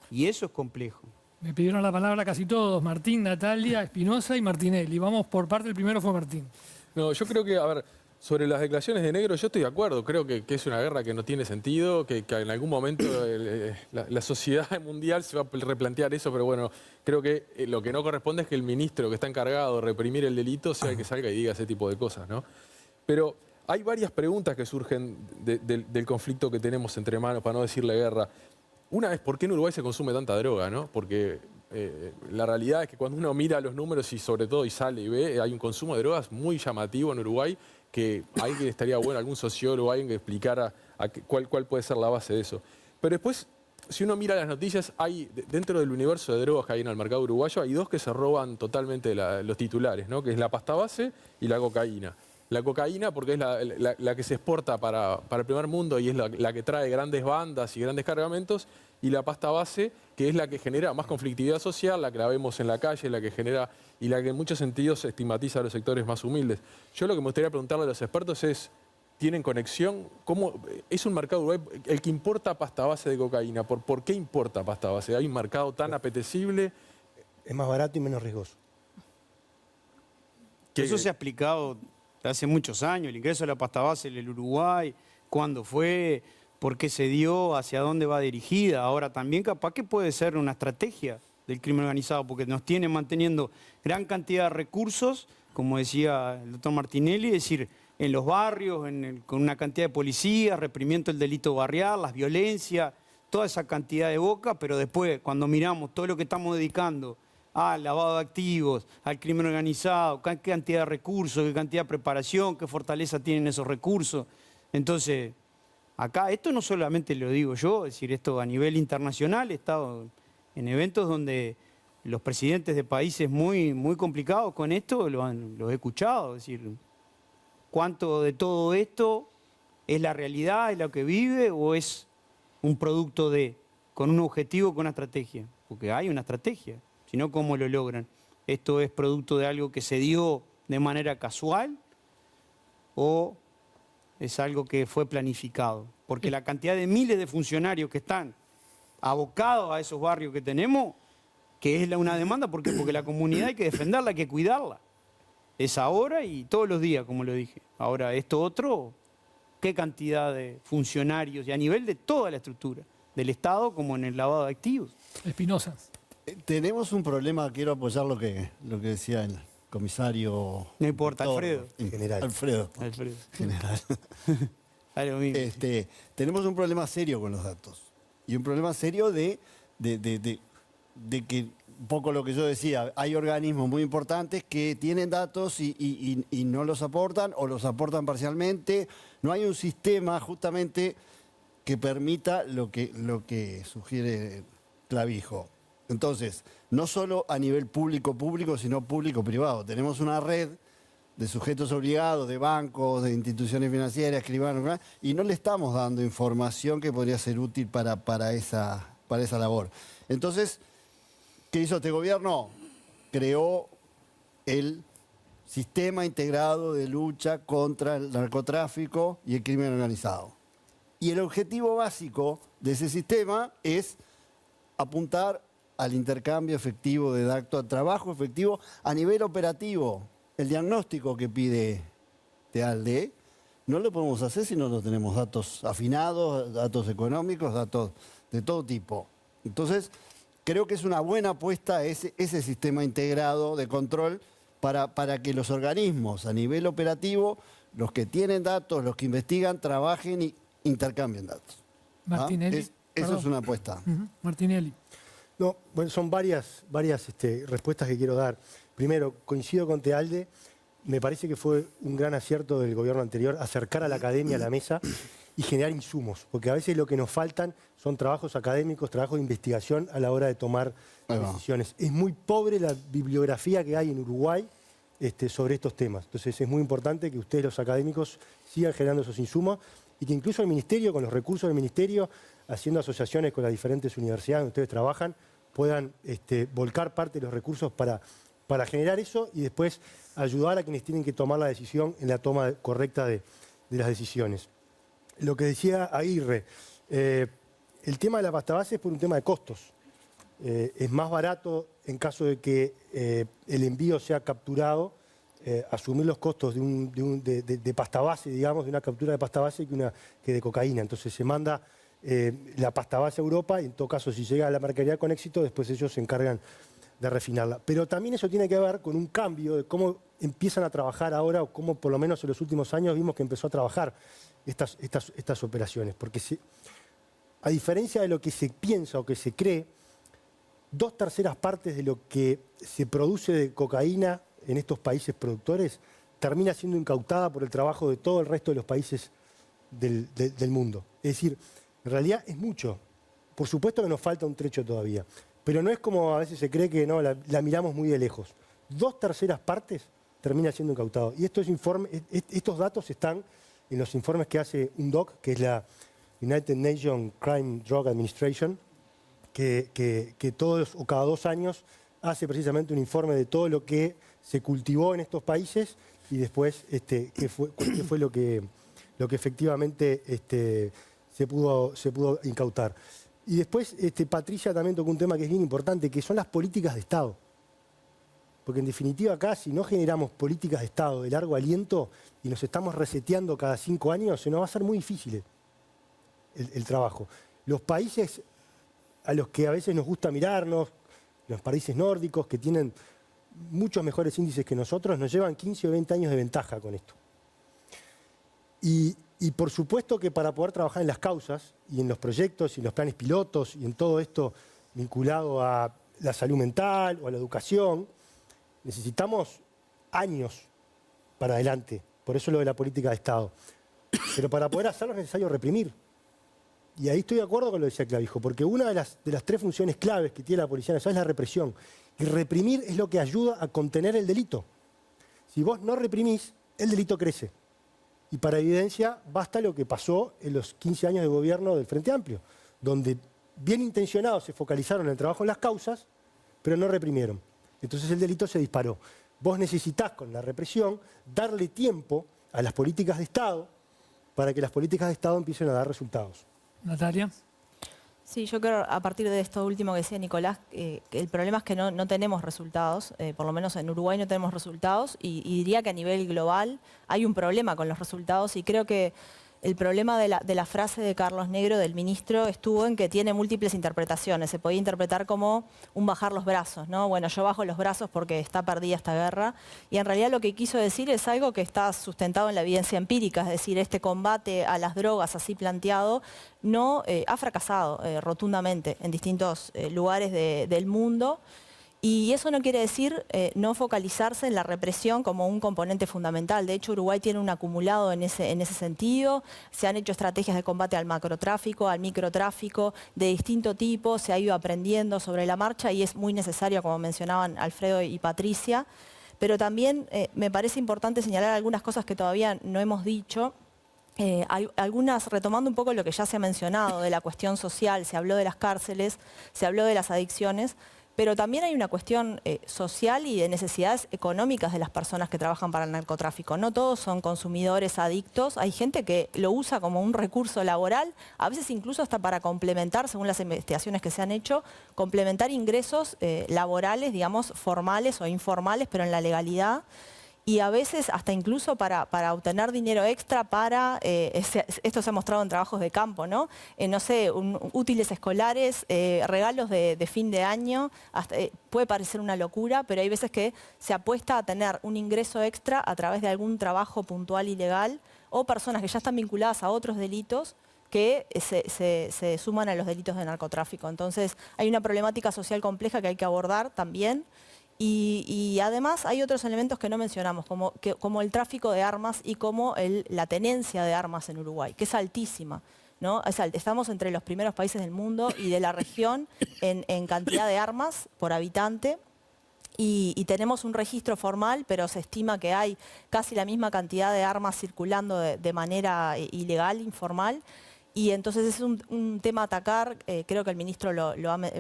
Y eso es complejo. Me pidieron la palabra casi todos, Martín, Natalia, Espinosa y Martinelli. Vamos por parte, el primero fue Martín. No, yo creo que, a ver, sobre las declaraciones de Negro, yo estoy de acuerdo. Creo que es una guerra que no tiene sentido, que en algún momento la sociedad mundial se va a replantear eso, pero bueno, creo que lo que no corresponde es que el ministro que está encargado de reprimir el delito sea el que salga y diga ese tipo de cosas, ¿no? Pero hay varias preguntas que surgen del conflicto que tenemos entre manos, para no decirle guerra. Una es, ¿por qué en Uruguay se consume tanta droga, no? Porque la realidad es que cuando uno mira los números y sobre todo y sale y ve, hay un consumo de drogas muy llamativo en Uruguay, que alguien estaría bueno, algún sociólogo, alguien que explicara cuál puede ser la base de eso. Pero después, si uno mira las noticias, hay dentro del universo de drogas que hay en el mercado uruguayo, hay dos que se roban totalmente los titulares, ¿no? Que es la pasta base y la cocaína. La cocaína porque es la que se exporta para el primer mundo y es la que trae grandes bandas y grandes cargamentos, y la pasta base, que es la que genera más conflictividad social, la que la vemos en la calle, la que genera y la que en muchos sentidos estigmatiza a los sectores más humildes. Yo lo que me gustaría preguntarle a los expertos es, ¿tienen conexión? ¿Cómo es un mercado uruguayo el que importa pasta base de cocaína? ¿Por qué importa pasta base? ¿Hay un mercado tan apetecible? Es más barato y menos riesgoso. Eso se ha explicado hace muchos años, el ingreso de la pasta base en el Uruguay, cuándo fue, por qué se dio, hacia dónde va dirigida. Ahora también capaz que puede ser una estrategia del crimen organizado, porque nos tiene manteniendo gran cantidad de recursos, como decía el doctor Martinelli, es decir, en los barrios, con una cantidad de policías, reprimiendo el delito barrial, las violencias, toda esa cantidad de boca, pero después cuando miramos todo lo que estamos dedicando al lavado de activos, al crimen organizado, qué cantidad de recursos, qué cantidad de preparación, qué fortaleza tienen esos recursos. Entonces, acá esto no solamente lo digo yo, es decir, esto a nivel internacional, he estado en eventos donde los presidentes de países muy, muy complicados con esto lo he escuchado, es decir, ¿cuánto de todo esto es la realidad, es lo que vive o es un producto con un objetivo, con una estrategia? Porque hay una estrategia. Si no, ¿cómo lo logran? ¿Esto es producto de algo que se dio de manera casual o es algo que fue planificado? Porque la cantidad de miles de funcionarios que están abocados a esos barrios que tenemos, que es una demanda, porque la comunidad hay que defenderla, hay que cuidarla. Es ahora y todos los días, como lo dije. Ahora, esto otro, ¿qué cantidad de funcionarios? Y a nivel de toda la estructura, del Estado como en el lavado de activos. Espinosa. Tenemos un problema, quiero apoyar lo que decía el comisario. No importa, Alfredo. En general. Alfredo. General. Algo mismo. Tenemos un problema serio con los datos. Y un problema serio de que, un poco lo que yo decía, hay organismos muy importantes que tienen datos y no los aportan o los aportan parcialmente. No hay un sistema justamente que permita lo que sugiere Clavijo. Entonces, no solo a nivel público-público, sino público-privado. Tenemos una red de sujetos obligados, de bancos, de instituciones financieras, escribanos, y no le estamos dando información que podría ser útil para esa labor. Entonces, ¿qué hizo este gobierno? Creó el Sistema Integrado de Lucha contra el Narcotráfico y el Crimen Organizado. Y el objetivo básico de ese sistema es apuntar al intercambio efectivo de datos, al trabajo efectivo a nivel operativo. El diagnóstico que pide TEALDE no lo podemos hacer si no tenemos datos afinados, datos económicos, datos de todo tipo. Entonces, creo que es una buena apuesta ese sistema integrado de control para que los organismos a nivel operativo, los que tienen datos, los que investigan, trabajen y intercambien datos. Martinelli. Eso es una apuesta. Martinelli. No, bueno, son varias respuestas que quiero dar. Primero, coincido con Tealde. Me parece que fue un gran acierto del gobierno anterior acercar a la academia a la mesa y generar insumos, porque a veces lo que nos faltan son trabajos académicos, trabajos de investigación a la hora de tomar decisiones. Es muy pobre la bibliografía que hay en Uruguay sobre estos temas. Entonces es muy importante que ustedes, los académicos, sigan generando esos insumos y que incluso el Ministerio, con los recursos del Ministerio, haciendo asociaciones con las diferentes universidades donde ustedes trabajan, puedan volcar parte de los recursos para generar eso y después ayudar a quienes tienen que tomar la decisión en la toma correcta de las decisiones. Lo que decía Aguirre, el tema de la pasta base es por un tema de costos. Es más barato en caso de que el envío sea capturado, asumir los costos de pasta base, digamos, de una captura de pasta base que de cocaína. Entonces se manda la pasta base a Europa y en todo caso si llega a la mercadería con éxito, después ellos se encargan de refinarla. Pero también eso tiene que ver con un cambio de cómo empiezan a trabajar ahora o cómo por lo menos en los últimos años vimos que empezó a trabajar estas operaciones. Porque a diferencia de lo que se piensa o que se cree, 2/3 partes de lo que se produce de cocaína en estos países productores termina siendo incautada por el trabajo de todo el resto de los países del mundo. Es decir, en realidad es mucho. Por supuesto que nos falta un trecho todavía, pero no es como a veces se cree que no, la miramos muy de lejos. 2/3 partes termina siendo incautado. Y estos datos están en los informes que hace UNODC, que es la United Nations Crime Drug Administration, que todos o cada 2 años hace precisamente un informe de todo lo que se cultivó en estos países y después qué fue lo que efectivamente se pudo incautar. Y después Patricia también tocó un tema que es bien importante, que son las políticas de Estado. Porque en definitiva acá, si no generamos políticas de Estado de largo aliento y nos estamos reseteando cada 5 años, se nos va a hacer muy difícil el trabajo. Los países a los que a veces nos gusta mirarnos, los países nórdicos que tienen muchos mejores índices que nosotros, nos llevan 15 o 20 años de ventaja con esto. Y por supuesto que para poder trabajar en las causas y en los proyectos y en los planes pilotos y en todo esto vinculado a la salud mental o a la educación, necesitamos años para adelante. Por eso lo de la política de Estado. Pero para poder hacerlo es necesario reprimir. Y ahí estoy de acuerdo con lo que decía Clavijo, porque una de las 3 funciones claves que tiene la Policía Nacional es la represión. Y reprimir es lo que ayuda a contener el delito. Si vos no reprimís, el delito crece. Y para evidencia basta lo que pasó en los 15 años de gobierno del Frente Amplio, donde bien intencionados se focalizaron en el trabajo en las causas, pero no reprimieron. Entonces el delito se disparó. Vos necesitás con la represión darle tiempo a las políticas de Estado para que las políticas de Estado empiecen a dar resultados. Natalia. Sí, yo creo, a partir de esto último que decía Nicolás, que el problema es que no tenemos resultados, por lo menos en Uruguay no tenemos resultados, y diría que a nivel global hay un problema con los resultados, y creo que el problema de la frase de Carlos Negro, del ministro, estuvo en que tiene múltiples interpretaciones. Se podía interpretar como un bajar los brazos, ¿no? Bueno, yo bajo los brazos porque está perdida esta guerra. Y en realidad lo que quiso decir es algo que está sustentado en la evidencia empírica, es decir, este combate a las drogas así planteado no ha fracasado rotundamente en distintos lugares del mundo. Y eso no quiere decir no focalizarse en la represión como un componente fundamental. De hecho, Uruguay tiene un acumulado en ese sentido. Se han hecho estrategias de combate al macrotráfico, al microtráfico, de distinto tipo. Se ha ido aprendiendo sobre la marcha y es muy necesario, como mencionaban Alfredo y Patricia. Pero también me parece importante señalar algunas cosas que todavía no hemos dicho. Algunas, retomando un poco lo que ya se ha mencionado de la cuestión social, se habló de las cárceles, se habló de las adicciones. Pero también hay una cuestión social y de necesidades económicas de las personas que trabajan para el narcotráfico. No todos son consumidores adictos, hay gente que lo usa como un recurso laboral, a veces incluso hasta para complementar, según las investigaciones que se han hecho, complementar ingresos laborales, digamos, formales o informales, pero en la legalidad. y a veces hasta incluso para obtener dinero extra para, esto se ha mostrado en trabajos de campo, ¿no? No sé, útiles escolares, regalos de fin de año, hasta, puede parecer una locura, pero hay veces que se apuesta a tener un ingreso extra a través de algún trabajo puntual ilegal o personas que ya están vinculadas a otros delitos que se suman a los delitos de narcotráfico. Entonces hay una problemática social compleja que hay que abordar también. Y además hay otros elementos que no mencionamos, como el tráfico de armas y como la tenencia de armas en Uruguay, que es altísima, ¿no? Estamos entre los primeros países del mundo y de la región en cantidad de armas por habitante. Y tenemos un registro formal, pero se estima que hay casi la misma cantidad de armas circulando de manera ilegal, informal. Y entonces es un tema a atacar, creo que el ministro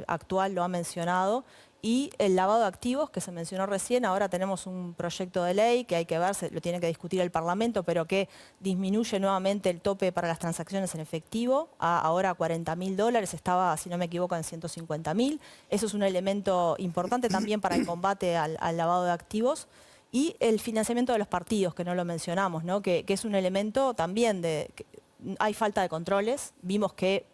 actual lo ha mencionado. Y el lavado de activos, que se mencionó recién, ahora tenemos un proyecto de ley que hay que ver, lo tiene que discutir el Parlamento, pero que disminuye nuevamente el tope para las transacciones en efectivo, ahora a $40.000, estaba, si no me equivoco, en 150.000. Eso es un elemento importante también para el combate al lavado de activos. Y el financiamiento de los partidos, que no lo mencionamos, ¿no? Que es un elemento también hay falta de controles, vimos que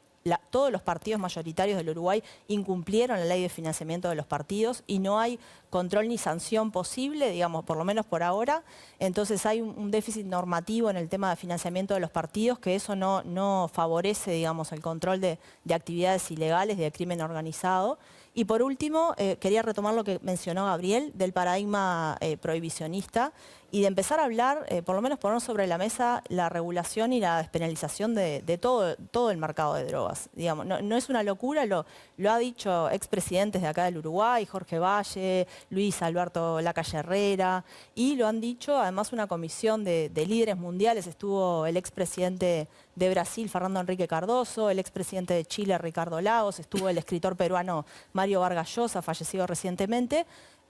todos los partidos mayoritarios del Uruguay incumplieron la ley de financiamiento de los partidos y no hay control ni sanción posible, digamos, por lo menos por ahora. Entonces hay un déficit normativo en el tema de financiamiento de los partidos, que eso no favorece, digamos, el control de actividades ilegales, de crimen organizado. Y por último, quería retomar lo que mencionó Gabriel del paradigma prohibicionista y de empezar a hablar, por lo menos poner sobre la mesa la regulación y la despenalización de todo el mercado de drogas. Digamos, no es una locura, lo ha dicho expresidentes de acá del Uruguay, Jorge Valle, Luis Alberto Lacalle Herrera, y lo han dicho además una comisión de líderes mundiales. Estuvo el expresidente de Brasil, Fernando Henrique Cardoso, el expresidente de Chile, Ricardo Lagos, estuvo el escritor peruano Mario Vargas Llosa, fallecido recientemente,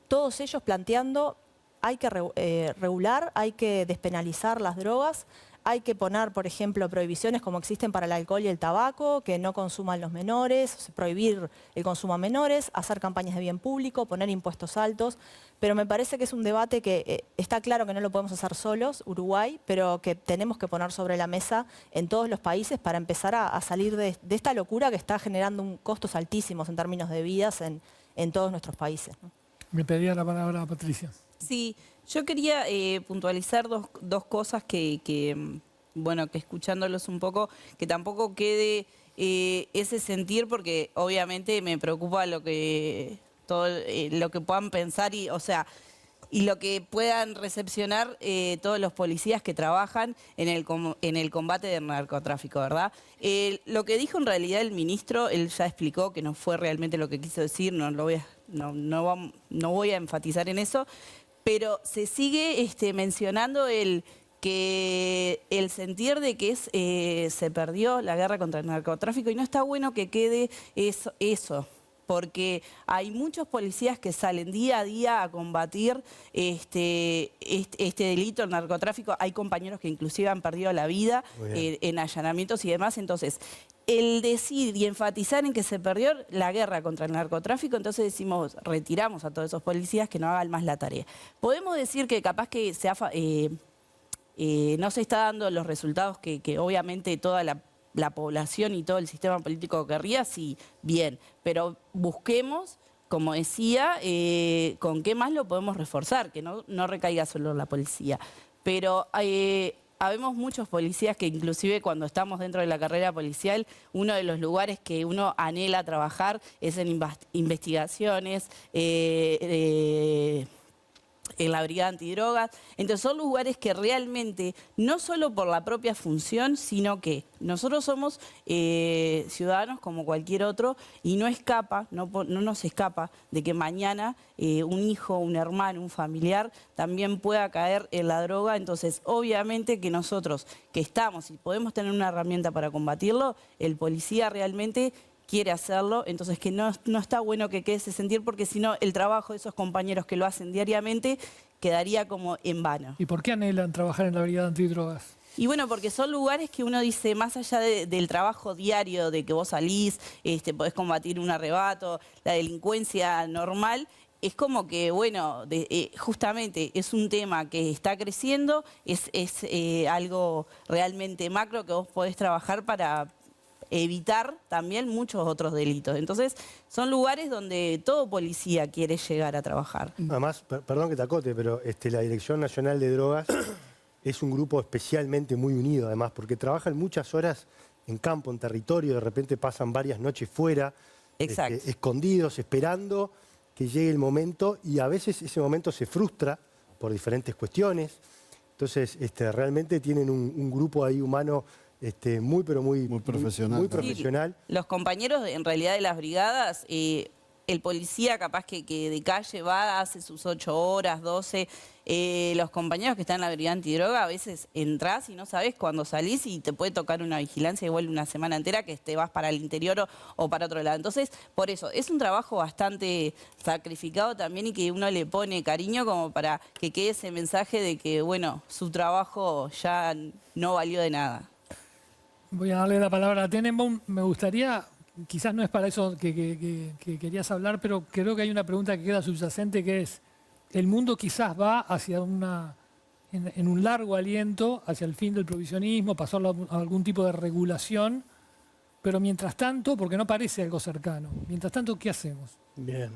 todos ellos planteando hay que regular, hay que despenalizar las drogas, hay que poner, por ejemplo, prohibiciones como existen para el alcohol y el tabaco, que no consuman los menores, prohibir el consumo a menores, hacer campañas de bien público, poner impuestos altos. Pero me parece que es un debate que está claro que no lo podemos hacer solos, Uruguay, pero que tenemos que poner sobre la mesa en todos los países para empezar a salir de esta locura que está generando costos altísimos en términos de vidas en todos nuestros países, ¿no? Me pedía la palabra Patricia. Sí, yo quería puntualizar dos cosas bueno, que escuchándolos un poco, que tampoco quede ese sentir, porque obviamente me preocupa todo lo que puedan pensar y lo que puedan recepcionar todos los policías que trabajan en el combate del narcotráfico, ¿verdad? Lo que dijo en realidad el ministro, él ya explicó que no fue realmente lo que quiso decir, no voy a enfatizar en eso, pero se sigue mencionando el sentir de que se perdió la guerra contra el narcotráfico y no está bueno que quede eso. Porque hay muchos policías que salen día a día a combatir este delito, el narcotráfico. Hay compañeros que inclusive han perdido la vida en allanamientos y demás. Entonces, el decir y enfatizar en que se perdió la guerra contra el narcotráfico, entonces decimos, retiramos a todos esos policías que no hagan más la tarea. Podemos decir que capaz que no se está dando los resultados que obviamente toda la población y todo el sistema político querría, sí, bien, pero busquemos, como decía, con qué más lo podemos reforzar, que no recaiga solo en la policía. Pero habemos muchos policías que inclusive cuando estamos dentro de la carrera policial, uno de los lugares que uno anhela trabajar es en investigaciones, en la brigada antidrogas. Entonces son lugares que realmente, no solo por la propia función, sino que nosotros somos ciudadanos como cualquier otro y no nos escapa de que mañana un hijo, un hermano, un familiar también pueda caer en la droga. Entonces obviamente que nosotros que estamos y podemos tener una herramienta para combatirlo, el policía realmente quiere hacerlo, entonces que no está bueno que quede ese sentir, porque si no el trabajo de esos compañeros que lo hacen diariamente quedaría como en vano. ¿Y por qué anhelan trabajar en la brigada antidrogas? Y bueno, porque son lugares que uno dice, más allá del trabajo diario, de que vos salís, podés combatir un arrebato, la delincuencia normal, es como que, bueno, justamente es un tema que está creciendo, es algo realmente macro que vos podés trabajar para evitar también muchos otros delitos. Entonces, son lugares donde todo policía quiere llegar a trabajar. Además, perdón que te acote, pero la Dirección Nacional de Drogas es un grupo especialmente muy unido, además, porque trabajan muchas horas en campo, en territorio, de repente pasan varias noches fuera, escondidos, esperando que llegue el momento, y a veces ese momento se frustra por diferentes cuestiones. Entonces, realmente tienen un grupo ahí humano muy, pero muy profesional. Muy profesional. Sí, los compañeros, en realidad, de las brigadas, el policía capaz que de calle va, hace sus 8 horas, 12. Los compañeros que están en la brigada antidroga, a veces entras y no sabes cuándo salís y te puede tocar una vigilancia igual una semana entera que te vas para el interior o para otro lado. Entonces, por eso, es un trabajo bastante sacrificado también y que uno le pone cariño como para que quede ese mensaje de que, bueno, su trabajo ya no valió de nada. Voy a darle la palabra a Tenenbaum. Me gustaría, quizás no es para eso que querías hablar, pero creo que hay una pregunta que queda subyacente, que es, el mundo quizás va hacia en un largo aliento, hacia el fin del provisionismo, pasarlo a algún tipo de regulación, pero mientras tanto, porque no parece algo cercano, mientras tanto, ¿qué hacemos? Bien.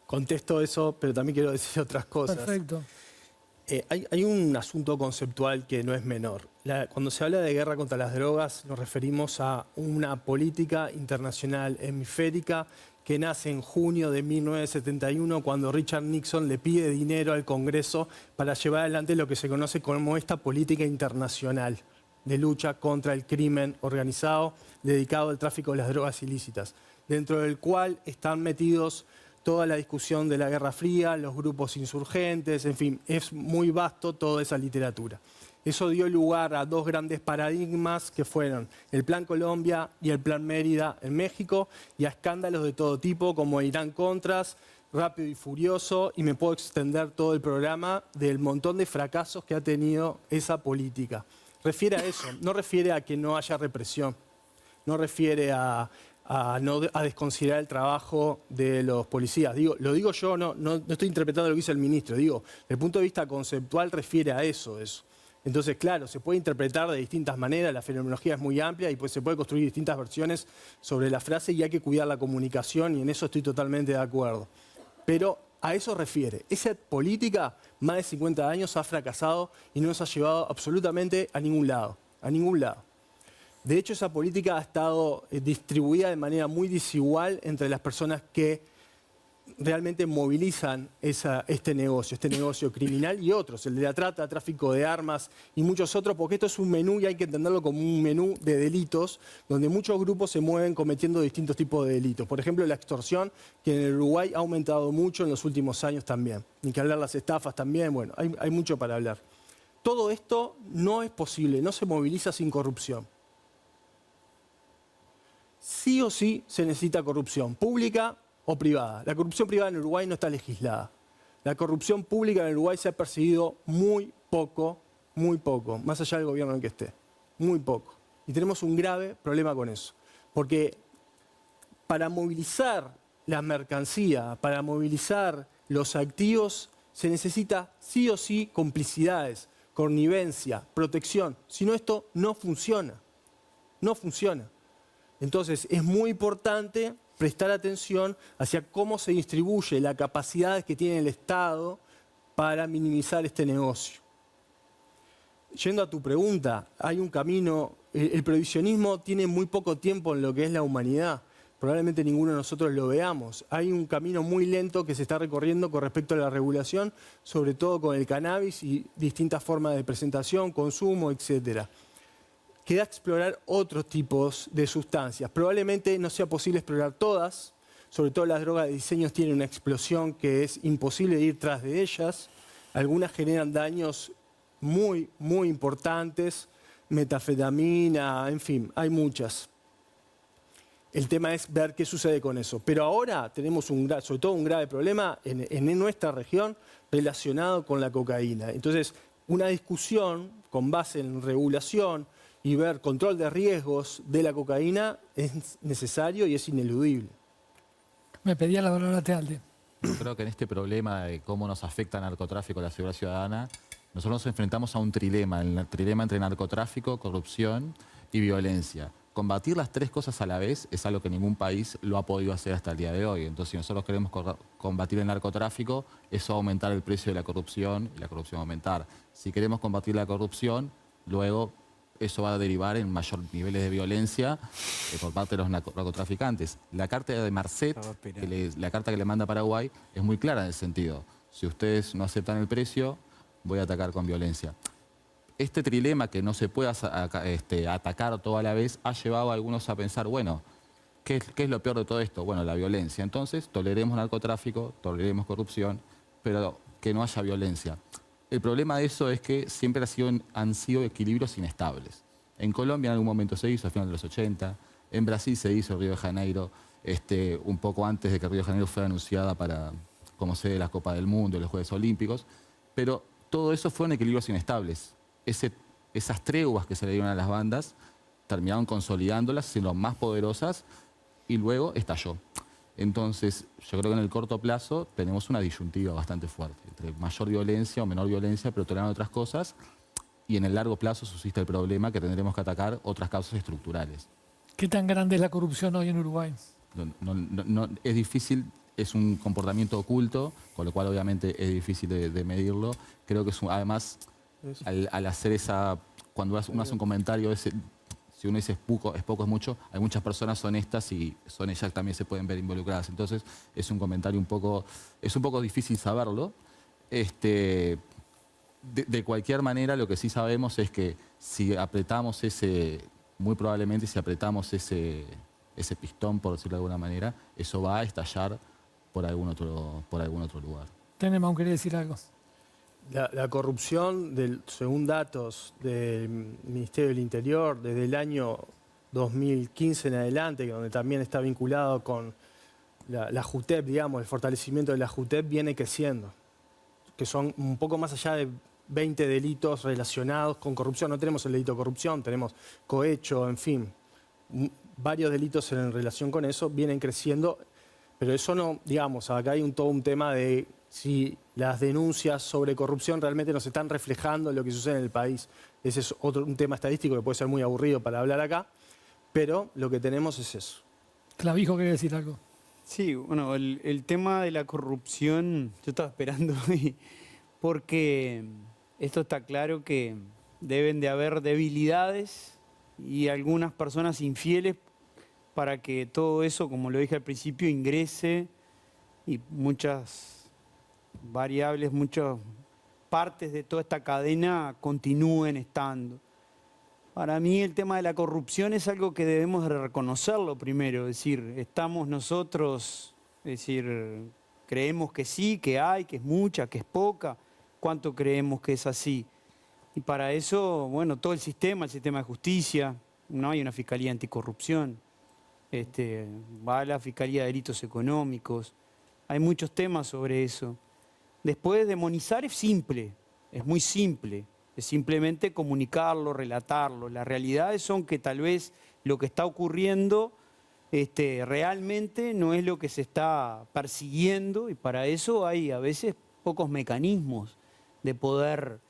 Contesto eso, pero también quiero decir otras cosas. Perfecto. Hay un asunto conceptual que no es menor. Cuando se habla de guerra contra las drogas, nos referimos a una política internacional hemisférica que nace en junio de 1971, cuando Richard Nixon le pide dinero al Congreso para llevar adelante lo que se conoce como esta política internacional de lucha contra el crimen organizado dedicado al tráfico de las drogas ilícitas, dentro del cual están metidos toda la discusión de la Guerra Fría, los grupos insurgentes, en fin, es muy vasto toda esa literatura. Eso dio lugar a dos grandes paradigmas que fueron el Plan Colombia y el Plan Mérida en México, y a escándalos de todo tipo como Irán-Contras, Rápido y Furioso, y me puedo extender todo el programa del montón de fracasos que ha tenido esa política. Refiere a eso, no refiere a que no haya represión, no refiere a desconsiderar el trabajo de los policías. Lo digo yo, no estoy interpretando lo que dice el ministro. Digo, desde el punto de vista conceptual refiere a eso. Entonces, claro, se puede interpretar de distintas maneras, la fenomenología es muy amplia y pues se puede construir distintas versiones sobre la frase y hay que cuidar la comunicación y en eso estoy totalmente de acuerdo. Pero a eso refiere. Esa política, más de 50 años, ha fracasado y no nos ha llevado absolutamente a ningún lado. A ningún lado. De hecho, esa política ha estado distribuida de manera muy desigual entre las personas que realmente movilizan este negocio criminal y otros, el de la trata, tráfico de armas y muchos otros, porque esto es un menú y hay que entenderlo como un menú de delitos donde muchos grupos se mueven cometiendo distintos tipos de delitos. Por ejemplo, la extorsión, que en el Uruguay ha aumentado mucho en los últimos años también. Ni que hablar las estafas también, bueno, hay mucho para hablar. Todo esto no es posible, no se moviliza sin corrupción. Sí o sí se necesita corrupción, pública o privada. La corrupción privada en Uruguay no está legislada. La corrupción pública en Uruguay se ha perseguido muy poco, más allá del gobierno en el que esté. Muy poco. Y tenemos un grave problema con eso. Porque para movilizar la mercancía, para movilizar los activos, se necesita sí o sí complicidades, connivencia, protección. Si no, esto no funciona. No funciona. Entonces, es muy importante prestar atención hacia cómo se distribuye la capacidad que tiene el Estado para minimizar este negocio. Yendo a tu pregunta, hay un camino, el prohibicionismo tiene muy poco tiempo en lo que es la humanidad, probablemente ninguno de nosotros lo veamos. Hay un camino muy lento que se está recorriendo con respecto a la regulación, sobre todo con el cannabis y distintas formas de presentación, consumo, etcétera. Queda explorar otros tipos de sustancias. Probablemente no sea posible explorar todas, sobre todo las drogas de diseños tienen una explosión que es imposible ir tras de ellas. Algunas generan daños muy, muy importantes, metanfetamina, en fin, hay muchas. El tema es ver qué sucede con eso. Pero ahora tenemos sobre todo un grave problema en nuestra región relacionado con la cocaína. Entonces, una discusión con base en regulación y ver control de riesgos de la cocaína es necesario y es ineludible. Me pedía la palabra Tealde. Yo creo que en este problema de cómo nos afecta el narcotráfico a la seguridad ciudadana, nosotros nos enfrentamos a un trilema, el trilema entre narcotráfico, corrupción y violencia. Combatir las tres cosas a la vez es algo que ningún país lo ha podido hacer hasta el día de hoy. Entonces, si nosotros queremos combatir el narcotráfico, eso va a aumentar el precio de la corrupción y la corrupción va a aumentar. Si queremos combatir la corrupción, luego eso va a derivar en mayor niveles de violencia por parte de los narcotraficantes. La carta de Marcet, la carta que le manda a Paraguay, es muy clara en ese sentido. Si ustedes no aceptan el precio, voy a atacar con violencia. Este trilema que no se puede atacar todo a la vez ha llevado a algunos a pensar, bueno, ¿qué es lo peor de todo esto? Bueno, la violencia. Entonces, toleremos narcotráfico, toleremos corrupción, pero que no haya violencia. El problema de eso es que siempre han sido equilibrios inestables. En Colombia en algún momento se hizo, a finales de los 80. En Brasil se hizo, Río de Janeiro, un poco antes de que Río de Janeiro fuera anunciada como sede de la Copa del Mundo y los Juegos Olímpicos. Pero todo eso fueron equilibrios inestables. Esas treguas que se le dieron a las bandas terminaron consolidándolas, siendo más poderosas, y luego estalló. Entonces, yo creo que en el corto plazo tenemos una disyuntiva bastante fuerte, entre mayor violencia o menor violencia, pero tolerando otras cosas, y en el largo plazo subsiste el problema que tendremos que atacar otras causas estructurales. ¿Qué tan grande es la corrupción hoy en Uruguay? Es difícil, es un comportamiento oculto, con lo cual obviamente es difícil de medirlo. Creo que además, al hacer cuando uno hace un comentario, si uno dice es poco, es mucho, hay muchas personas honestas y ellas también se pueden ver involucradas. Entonces es un comentario es un poco difícil saberlo. De cualquier manera, lo que sí sabemos es que si apretamos muy probablemente si apretamos ese pistón, por decirlo de alguna manera, eso va a estallar por algún otro lugar. Tenemos, quería decir algo. La corrupción, según datos del Ministerio del Interior, desde el año 2015 en adelante, donde también está vinculado con la JUTEP, digamos, el fortalecimiento de la JUTEP, viene creciendo, que son un poco más allá de 20 delitos relacionados con corrupción. No tenemos el delito de corrupción, tenemos cohecho, en fin, varios delitos en relación con eso, vienen creciendo, pero eso no, digamos, acá hay todo un tema de si las denuncias sobre corrupción realmente nos están reflejando lo que sucede en el país. Ese es un tema estadístico que puede ser muy aburrido para hablar acá, pero lo que tenemos es eso. Clavijo, ¿quería decir algo? Sí, bueno, el tema de la corrupción, yo estaba esperando, porque esto está claro que deben de haber debilidades y algunas personas infieles para que todo eso, como lo dije al principio, ingrese y muchas variables, muchas partes de toda esta cadena continúen estando. Para mí el tema de la corrupción es algo que debemos de reconocerlo primero, es decir, estamos nosotros, es decir, creemos que sí, que hay, que es mucha, que es poca, ¿cuánto creemos que es así? Y para eso, bueno, todo el sistema de justicia, no hay una fiscalía anticorrupción, va a la fiscalía de delitos económicos, hay muchos temas sobre eso. Después, demonizar es simple, es muy simple. Es simplemente comunicarlo, relatarlo. Las realidades son que tal vez lo que está ocurriendo realmente no es lo que se está persiguiendo y para eso hay a veces pocos mecanismos de poder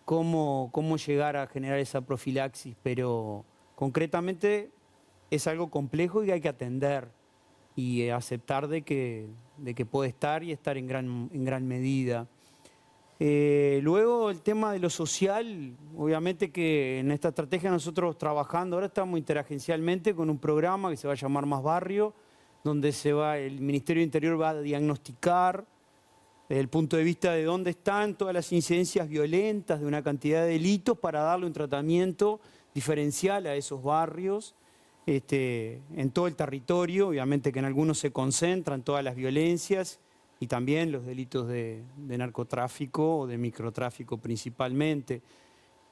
cómo llegar a generar esa profilaxis, pero concretamente es algo complejo y hay que atender y aceptar de que puede estar y estar en gran medida. Luego el tema de lo social, obviamente que en esta estrategia nosotros trabajando, ahora estamos interagencialmente con un programa que se va a llamar Más Barrio, donde el Ministerio del Interior va a diagnosticar desde el punto de vista de dónde están todas las incidencias violentas de una cantidad de delitos para darle un tratamiento diferencial a esos barrios. En todo el territorio, obviamente que en algunos se concentran todas las violencias y también los delitos de narcotráfico o de microtráfico principalmente.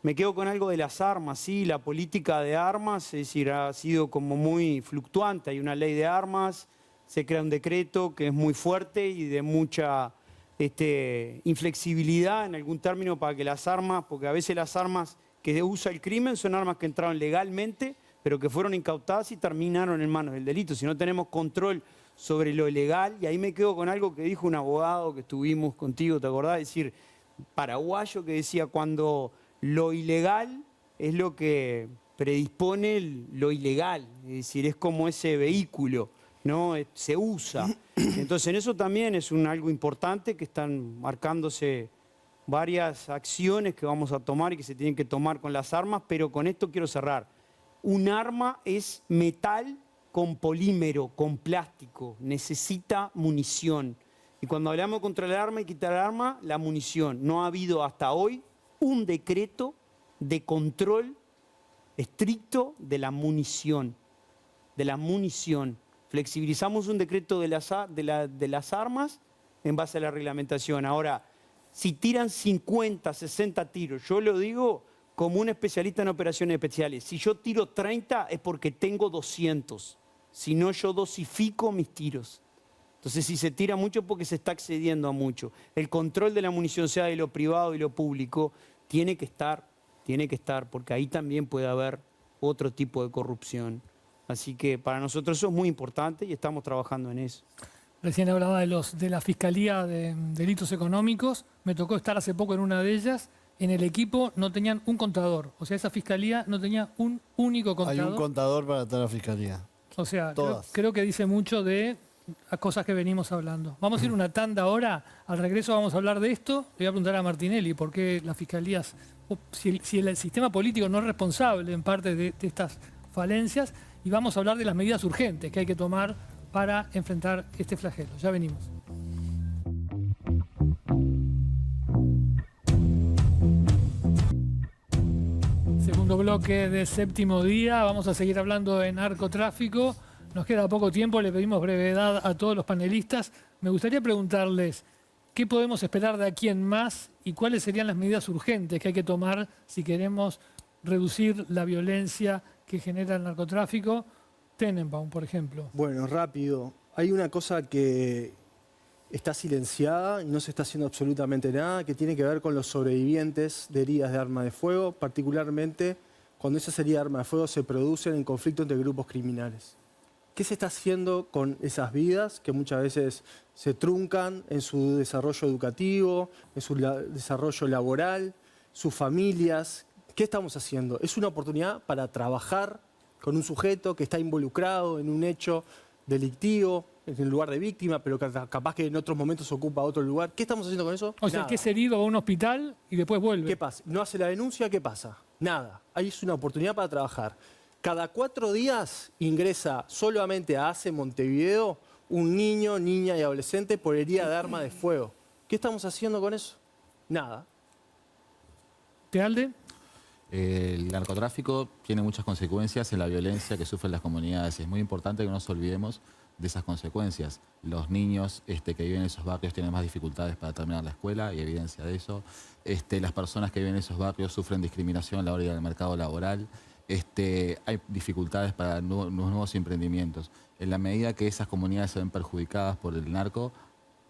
Me quedo con algo de las armas, sí, la política de armas, es decir, ha sido como muy fluctuante, hay una ley de armas, se crea un decreto que es muy fuerte y de mucha inflexibilidad en algún término para que las armas, porque a veces las armas que usa el crimen son armas que entraron legalmente, pero que fueron incautadas y terminaron en manos del delito. Si no tenemos control sobre lo legal, y ahí me quedo con algo que dijo un abogado que estuvimos contigo, ¿te acordás? Es decir, paraguayo, que decía, cuando lo ilegal es lo que predispone lo ilegal, es decir, es como ese vehículo, ¿no? Se usa. Entonces en eso también es algo importante, que están marcándose varias acciones que vamos a tomar y que se tienen que tomar con las armas, pero con esto quiero cerrar. Un arma es metal con polímero, con plástico, necesita munición. Y cuando hablamos contra el arma y quitar el arma, la munición. No ha habido hasta hoy un decreto de control estricto de la munición. De la munición. Flexibilizamos un decreto de las armas en base a la reglamentación. Ahora, si tiran 50, 60 tiros, yo lo digo como un especialista en operaciones especiales, si yo tiro 30 es porque tengo 200. Si no, yo dosifico mis tiros. Entonces, si se tira mucho es porque se está accediendo a mucho. El control de la munición, sea de lo privado y lo público, tiene que estar, porque ahí también puede haber otro tipo de corrupción. Así que para nosotros eso es muy importante y estamos trabajando en eso. Recién hablaba de la Fiscalía de Delitos Económicos. Me tocó estar hace poco en una de ellas. En el equipo no tenían un contador. O sea, esa fiscalía no tenía un único contador. Hay un contador para toda la fiscalía. O sea, Todas. creo que dice mucho de las cosas que venimos hablando. Vamos a ir una tanda ahora. Al regreso vamos a hablar de esto. Le voy a preguntar a Martinelli por qué las fiscalías, si el sistema político no es responsable en parte de estas falencias. Y vamos a hablar de las medidas urgentes que hay que tomar para enfrentar este flagelo. Ya venimos. Segundo bloque de Séptimo Día. Vamos a seguir hablando de narcotráfico. Nos queda poco tiempo, le pedimos brevedad a todos los panelistas. Me gustaría preguntarles qué podemos esperar de aquí en más y cuáles serían las medidas urgentes que hay que tomar si queremos reducir la violencia que genera el narcotráfico. Tenenbaum, por ejemplo. Bueno, rápido. Hay una cosa que está silenciada y no se está haciendo absolutamente nada, que tiene que ver con los sobrevivientes de heridas de arma de fuego, particularmente cuando esas heridas de arma de fuego se producen en conflicto entre grupos criminales. ¿Qué se está haciendo con esas vidas que muchas veces se truncan en su desarrollo educativo, en su desarrollo laboral, sus familias? ¿Qué estamos haciendo? Es una oportunidad para trabajar con un sujeto que está involucrado en un hecho delictivo, en el lugar de víctima, pero que capaz que en otros momentos ocupa otro lugar. ¿Qué estamos haciendo con eso? O sea, Nada. que es herido a un hospital y después vuelve. ¿Qué pasa? No hace la denuncia, ¿qué pasa? Nada. Ahí es una oportunidad para trabajar. Cada 4 días ingresa solamente a ACE Montevideo un niño, niña y adolescente por herida de arma de fuego. ¿Qué estamos haciendo con eso? Nada. ¿Tealde? El narcotráfico tiene muchas consecuencias en la violencia que sufren las comunidades. Es muy importante que no nos olvidemos de esas consecuencias. Los niños que viven en esos barrios tienen más dificultades para terminar la escuela, y evidencia de eso. Las personas que viven en esos barrios sufren discriminación a la hora de ir al mercado laboral. Hay dificultades para nuevos emprendimientos. En la medida que esas comunidades se ven perjudicadas por el narco,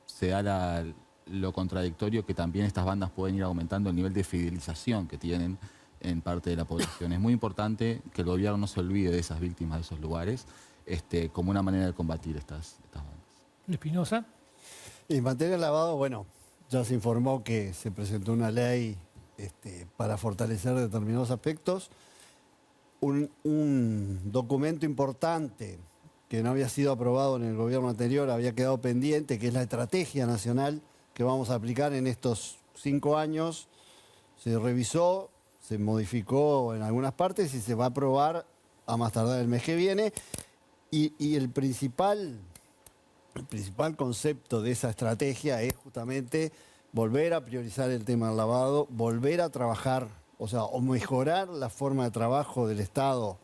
se da lo contradictorio que también estas bandas pueden ir aumentando el nivel de fidelización que tienen en parte de la población. Es muy importante que el gobierno no se olvide de esas víctimas de esos lugares como una manera de combatir estas bandas. Espinosa. En materia de lavado, bueno, ya se informó que se presentó una ley para fortalecer determinados aspectos. Un documento importante que no había sido aprobado en el gobierno anterior, había quedado pendiente, que es la estrategia nacional que vamos a aplicar en estos 5 años. Se revisó, se modificó en algunas partes y se va a aprobar a más tardar el mes que viene. Y el principal concepto de esa estrategia es justamente volver a priorizar el tema del lavado, volver a trabajar, o mejorar la forma de trabajo del Estado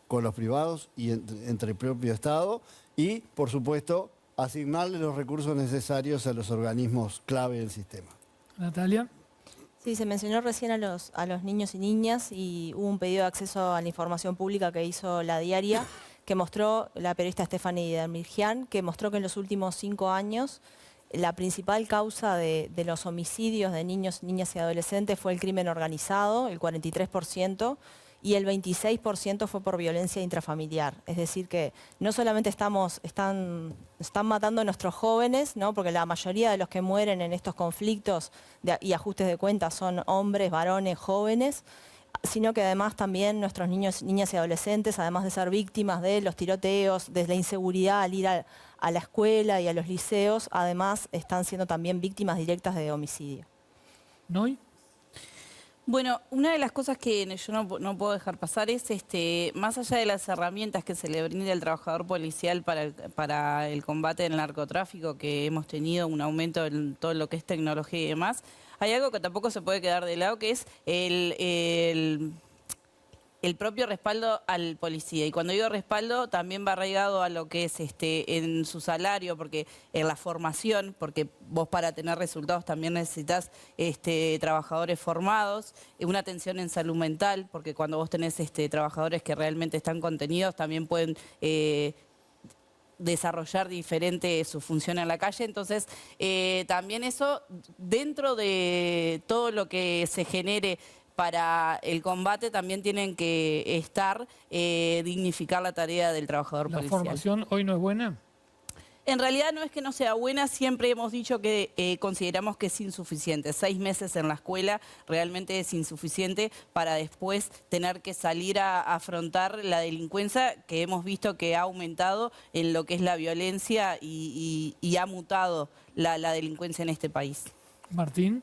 con los privados y entre el propio Estado y, por supuesto, asignarle los recursos necesarios a los organismos clave del sistema. Natalia. Sí, se mencionó recién a los niños y niñas y hubo un pedido de acceso a la información pública que hizo La Diaria, que mostró, la periodista Stephanie Dermirjian, que mostró que en los últimos 5 años la principal causa de los homicidios de niños, niñas y adolescentes fue el crimen organizado, el 43%, y el 26% fue por violencia intrafamiliar. Es decir, que no solamente están matando a nuestros jóvenes, ¿no? Porque la mayoría de los que mueren en estos conflictos y ajustes de cuentas son hombres, varones, jóvenes, sino que además también nuestros niños, niñas y adolescentes, además de ser víctimas de los tiroteos, de la inseguridad al ir a la escuela y a los liceos, además están siendo también víctimas directas de homicidio. ¿Noy? Bueno, una de las cosas que yo no puedo dejar pasar es, más allá de las herramientas que se le brinda al trabajador policial para el combate del narcotráfico, que hemos tenido un aumento en todo lo que es tecnología y demás, hay algo que tampoco se puede quedar de lado, que es el propio respaldo al policía. Y cuando digo respaldo, también va arraigado a lo que es en su salario, porque en la formación, porque vos para tener resultados también necesitas trabajadores formados, una atención en salud mental, porque cuando vos tenés trabajadores que realmente están contenidos, también pueden desarrollar diferente su función en la calle. Entonces, también eso, dentro de todo lo que se genere para el combate, también tienen que dignificar la tarea del trabajador policial. ¿La formación hoy no es buena? En realidad no es que no sea buena, siempre hemos dicho que consideramos que es insuficiente. 6 meses en la escuela realmente es insuficiente para después tener que salir a afrontar la delincuencia que hemos visto que ha aumentado en lo que es la violencia y ha mutado la delincuencia en este país. Martín.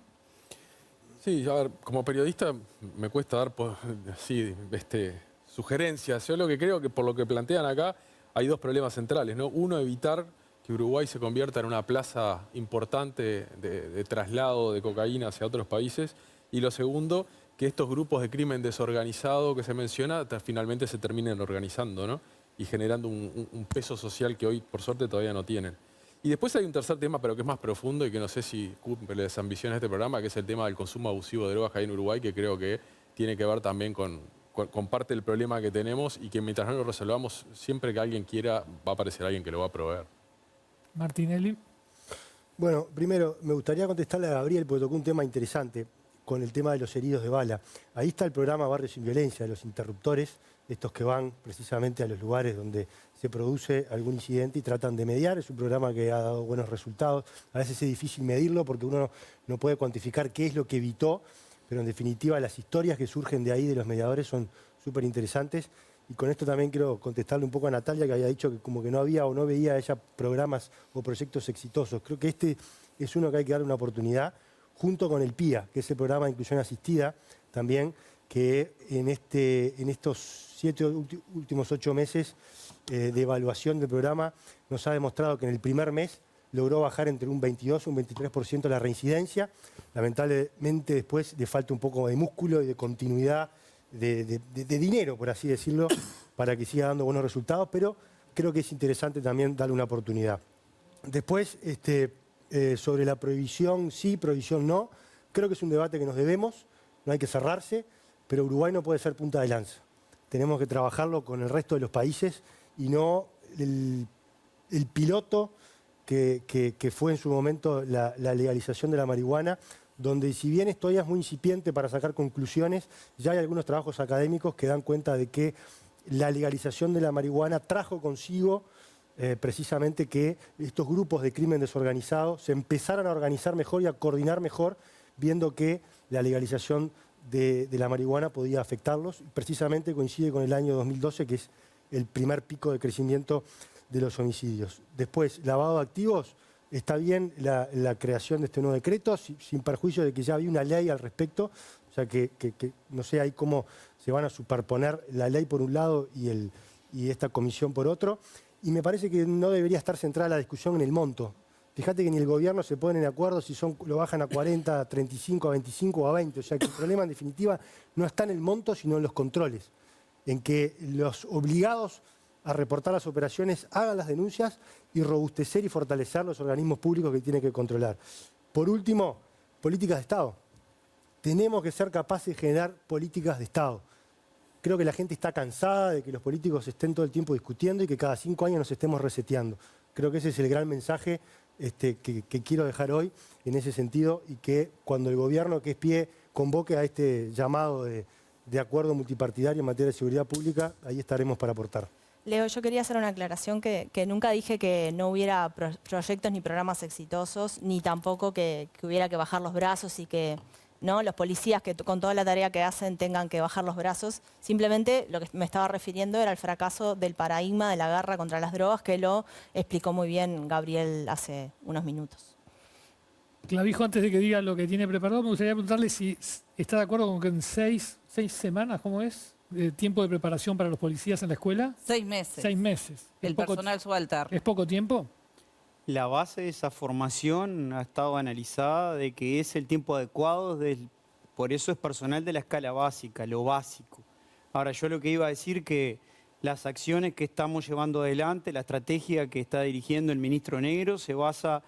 Sí, a ver, como periodista me cuesta dar sugerencias. Yo lo que creo que por lo que plantean acá hay 2 problemas centrales, ¿no? Uno, evitar que Uruguay se convierta en una plaza importante de traslado de cocaína hacia otros países. Y lo segundo, que estos grupos de crimen desorganizado que se menciona finalmente se terminen organizando, ¿no? Y generando un peso social que hoy, por suerte, todavía no tienen. Y después hay un tercer tema, pero que es más profundo y que no sé si cumple las ambiciones de este programa, que es el tema del consumo abusivo de drogas que hay en Uruguay, que creo que tiene que ver también con parte del problema que tenemos y que mientras no lo resolvamos, siempre que alguien quiera, va a aparecer alguien que lo va a proveer. Martinelli. Bueno, primero, me gustaría contestarle a Gabriel, porque tocó un tema interesante con el tema de los heridos de bala. Ahí está el programa Barrios sin Violencia, de los interruptores, estos que van precisamente a los lugares donde se produce algún incidente y tratan de mediar. Es un programa que ha dado buenos resultados. A veces es difícil medirlo porque uno no puede cuantificar qué es lo que evitó, pero en definitiva las historias que surgen de ahí, de los mediadores, son súper interesantes. Y con esto también quiero contestarle un poco a Natalia, que había dicho que como que no había o no veía ella programas o proyectos exitosos. Creo que este es uno que hay que darle una oportunidad, junto con el PIA, que es el programa de inclusión asistida, también, que en estos últimos 8 meses de evaluación del programa nos ha demostrado que en el primer mes logró bajar entre un 22 y un 23% la reincidencia. Lamentablemente después le falta un poco de músculo y de continuidad, de dinero, por así decirlo, para que siga dando buenos resultados, pero creo que es interesante también darle una oportunidad. Después, sobre la prohibición sí, prohibición no, creo que es un debate que nos debemos, no hay que cerrarse, pero Uruguay no puede ser punta de lanza. Tenemos que trabajarlo con el resto de los países y no el piloto que fue en su momento la legalización de la marihuana, donde si bien esto ya es muy incipiente para sacar conclusiones, ya hay algunos trabajos académicos que dan cuenta de que la legalización de la marihuana trajo consigo precisamente que estos grupos de crimen desorganizado se empezaran a organizar mejor y a coordinar mejor, viendo que la legalización de la marihuana podía afectarlos. Precisamente coincide con el año 2012, que es el primer pico de crecimiento de los homicidios. Después, lavado de activos. Está bien la creación de este nuevo decreto, sin perjuicio de que ya había una ley al respecto, o sea que no sé ahí cómo se van a superponer la ley por un lado y esta comisión por otro. Y me parece que no debería estar centrada la discusión en el monto. Fíjate que ni el gobierno se pone de acuerdo si lo bajan a 40, a 35, a 25 o a 20. O sea que el problema en definitiva no está en el monto, sino en los controles. En que los obligados a reportar las operaciones hagan las denuncias y robustecer y fortalecer los organismos públicos que tienen que controlar. Por último, políticas de Estado. Tenemos que ser capaces de generar políticas de Estado. Creo que la gente está cansada de que los políticos estén todo el tiempo discutiendo y que cada 5 años nos estemos reseteando. Creo que ese es el gran mensaje que quiero dejar hoy en ese sentido, y que cuando el gobierno que es pie convoque a este llamado de de acuerdo multipartidario en materia de seguridad pública, ahí estaremos para aportar. Leo, yo quería hacer una aclaración que nunca dije que no hubiera proyectos ni programas exitosos, ni tampoco que hubiera que bajar los brazos y que ¿no? los policías que con toda la tarea que hacen tengan que bajar los brazos. Simplemente lo que me estaba refiriendo era el fracaso del paradigma de la guerra contra las drogas, que lo explicó muy bien Gabriel hace unos minutos. Clavijo, antes de que diga lo que tiene preparado, me gustaría preguntarle si está de acuerdo con que en seis semanas, ¿cómo es? ¿Tiempo de preparación para los policías en la escuela? 6 meses. 6 meses. El personal subalterno. ¿Es poco tiempo? La base de esa formación ha estado analizada de que es el tiempo adecuado, por eso es personal de la escala básica, lo básico. Ahora, yo lo que iba a decir que las acciones que estamos llevando adelante, la estrategia que está dirigiendo el ministro Negro se basa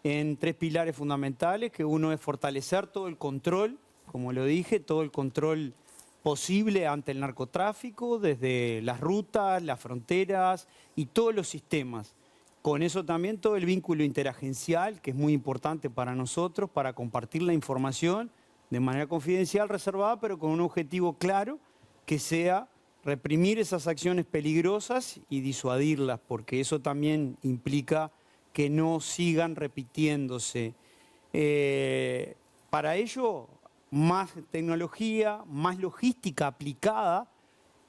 en 3 pilares fundamentales, que uno es fortalecer todo el control, como lo dije, todo el control posible ante el narcotráfico, desde las rutas, las fronteras y todos los sistemas. Con eso también todo el vínculo interagencial, que es muy importante para nosotros, para compartir la información de manera confidencial, reservada, pero con un objetivo claro, que sea reprimir esas acciones peligrosas y disuadirlas, porque eso también implica que no sigan repitiéndose. Para ello, más tecnología, más logística aplicada,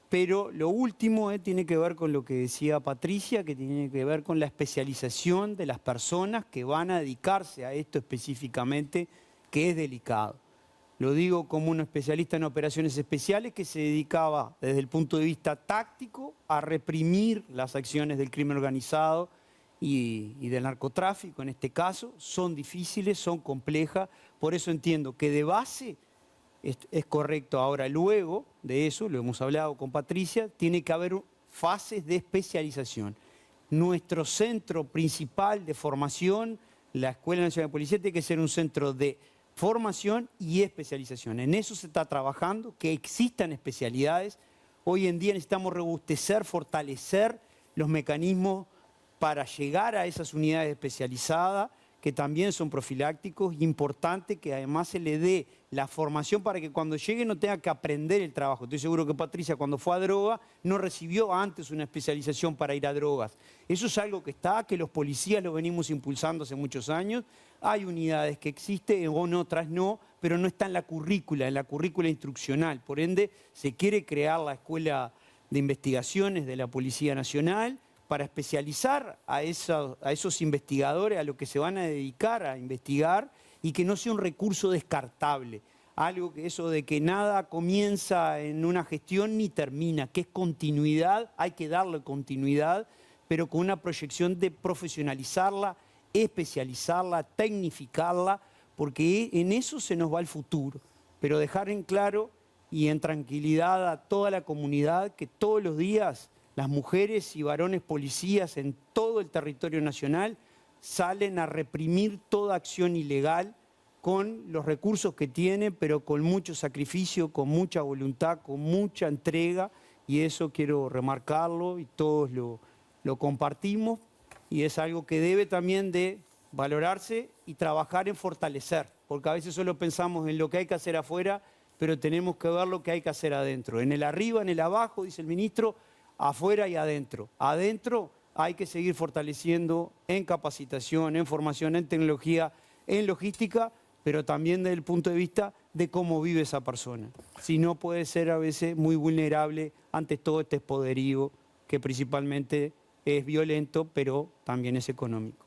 pero lo último tiene que ver con lo que decía Patricia, que tiene que ver con la especialización de las personas que van a dedicarse a esto específicamente, que es delicado. Lo digo como un especialista en operaciones especiales que se dedicaba desde el punto de vista táctico a reprimir las acciones del crimen organizado y del narcotráfico, en este caso. Son difíciles, son complejas, por eso entiendo que de base es correcto. Ahora, luego de eso, lo hemos hablado con Patricia, tiene que haber fases de especialización. Nuestro centro principal de formación, la Escuela Nacional de Policía, tiene que ser un centro de formación y especialización. En eso se está trabajando, que existan especialidades. Hoy en día necesitamos robustecer, fortalecer los mecanismos para llegar a esas unidades especializadas, que también son profilácticos. Importante que además se le dé la formación para que cuando llegue no tenga que aprender el trabajo. Estoy seguro que Patricia, cuando fue a droga, no recibió antes una especialización para ir a drogas. Eso es algo que está, que los policías lo venimos impulsando hace muchos años. Hay unidades que existen, otras no, pero no está en la currícula instruccional. Por ende, se quiere crear la Escuela de Investigaciones de la Policía Nacional para especializar a esos investigadores, a lo que se van a dedicar a investigar, y que no sea un recurso descartable. Algo que eso de que nada comienza en una gestión ni termina, que es continuidad, hay que darle continuidad, pero con una proyección de profesionalizarla, especializarla, tecnificarla, porque en eso se nos va el futuro. Pero dejar en claro y en tranquilidad a toda la comunidad que todos los días las mujeres y varones policías en todo el territorio nacional salen a reprimir toda acción ilegal con los recursos que tienen, pero con mucho sacrificio, con mucha voluntad, con mucha entrega, y eso quiero remarcarlo y todos lo compartimos, y es algo que debe también de valorarse y trabajar en fortalecer, porque a veces solo pensamos en lo que hay que hacer afuera, pero tenemos que ver lo que hay que hacer adentro, en el arriba, en el abajo, dice el ministro, afuera y adentro. Adentro hay que seguir fortaleciendo en capacitación, en formación, en tecnología, en logística, pero también desde el punto de vista de cómo vive esa persona. Si no, puede ser a veces muy vulnerable ante todo este poderío que principalmente es violento, pero también es económico.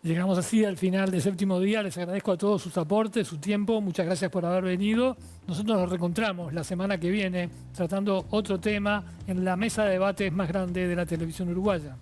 Llegamos así al final del séptimo día. Les agradezco a todos sus aportes, su tiempo. Muchas gracias por haber venido. Nosotros nos reencontramos la semana que viene tratando otro tema en la mesa de debates más grande de la televisión uruguaya.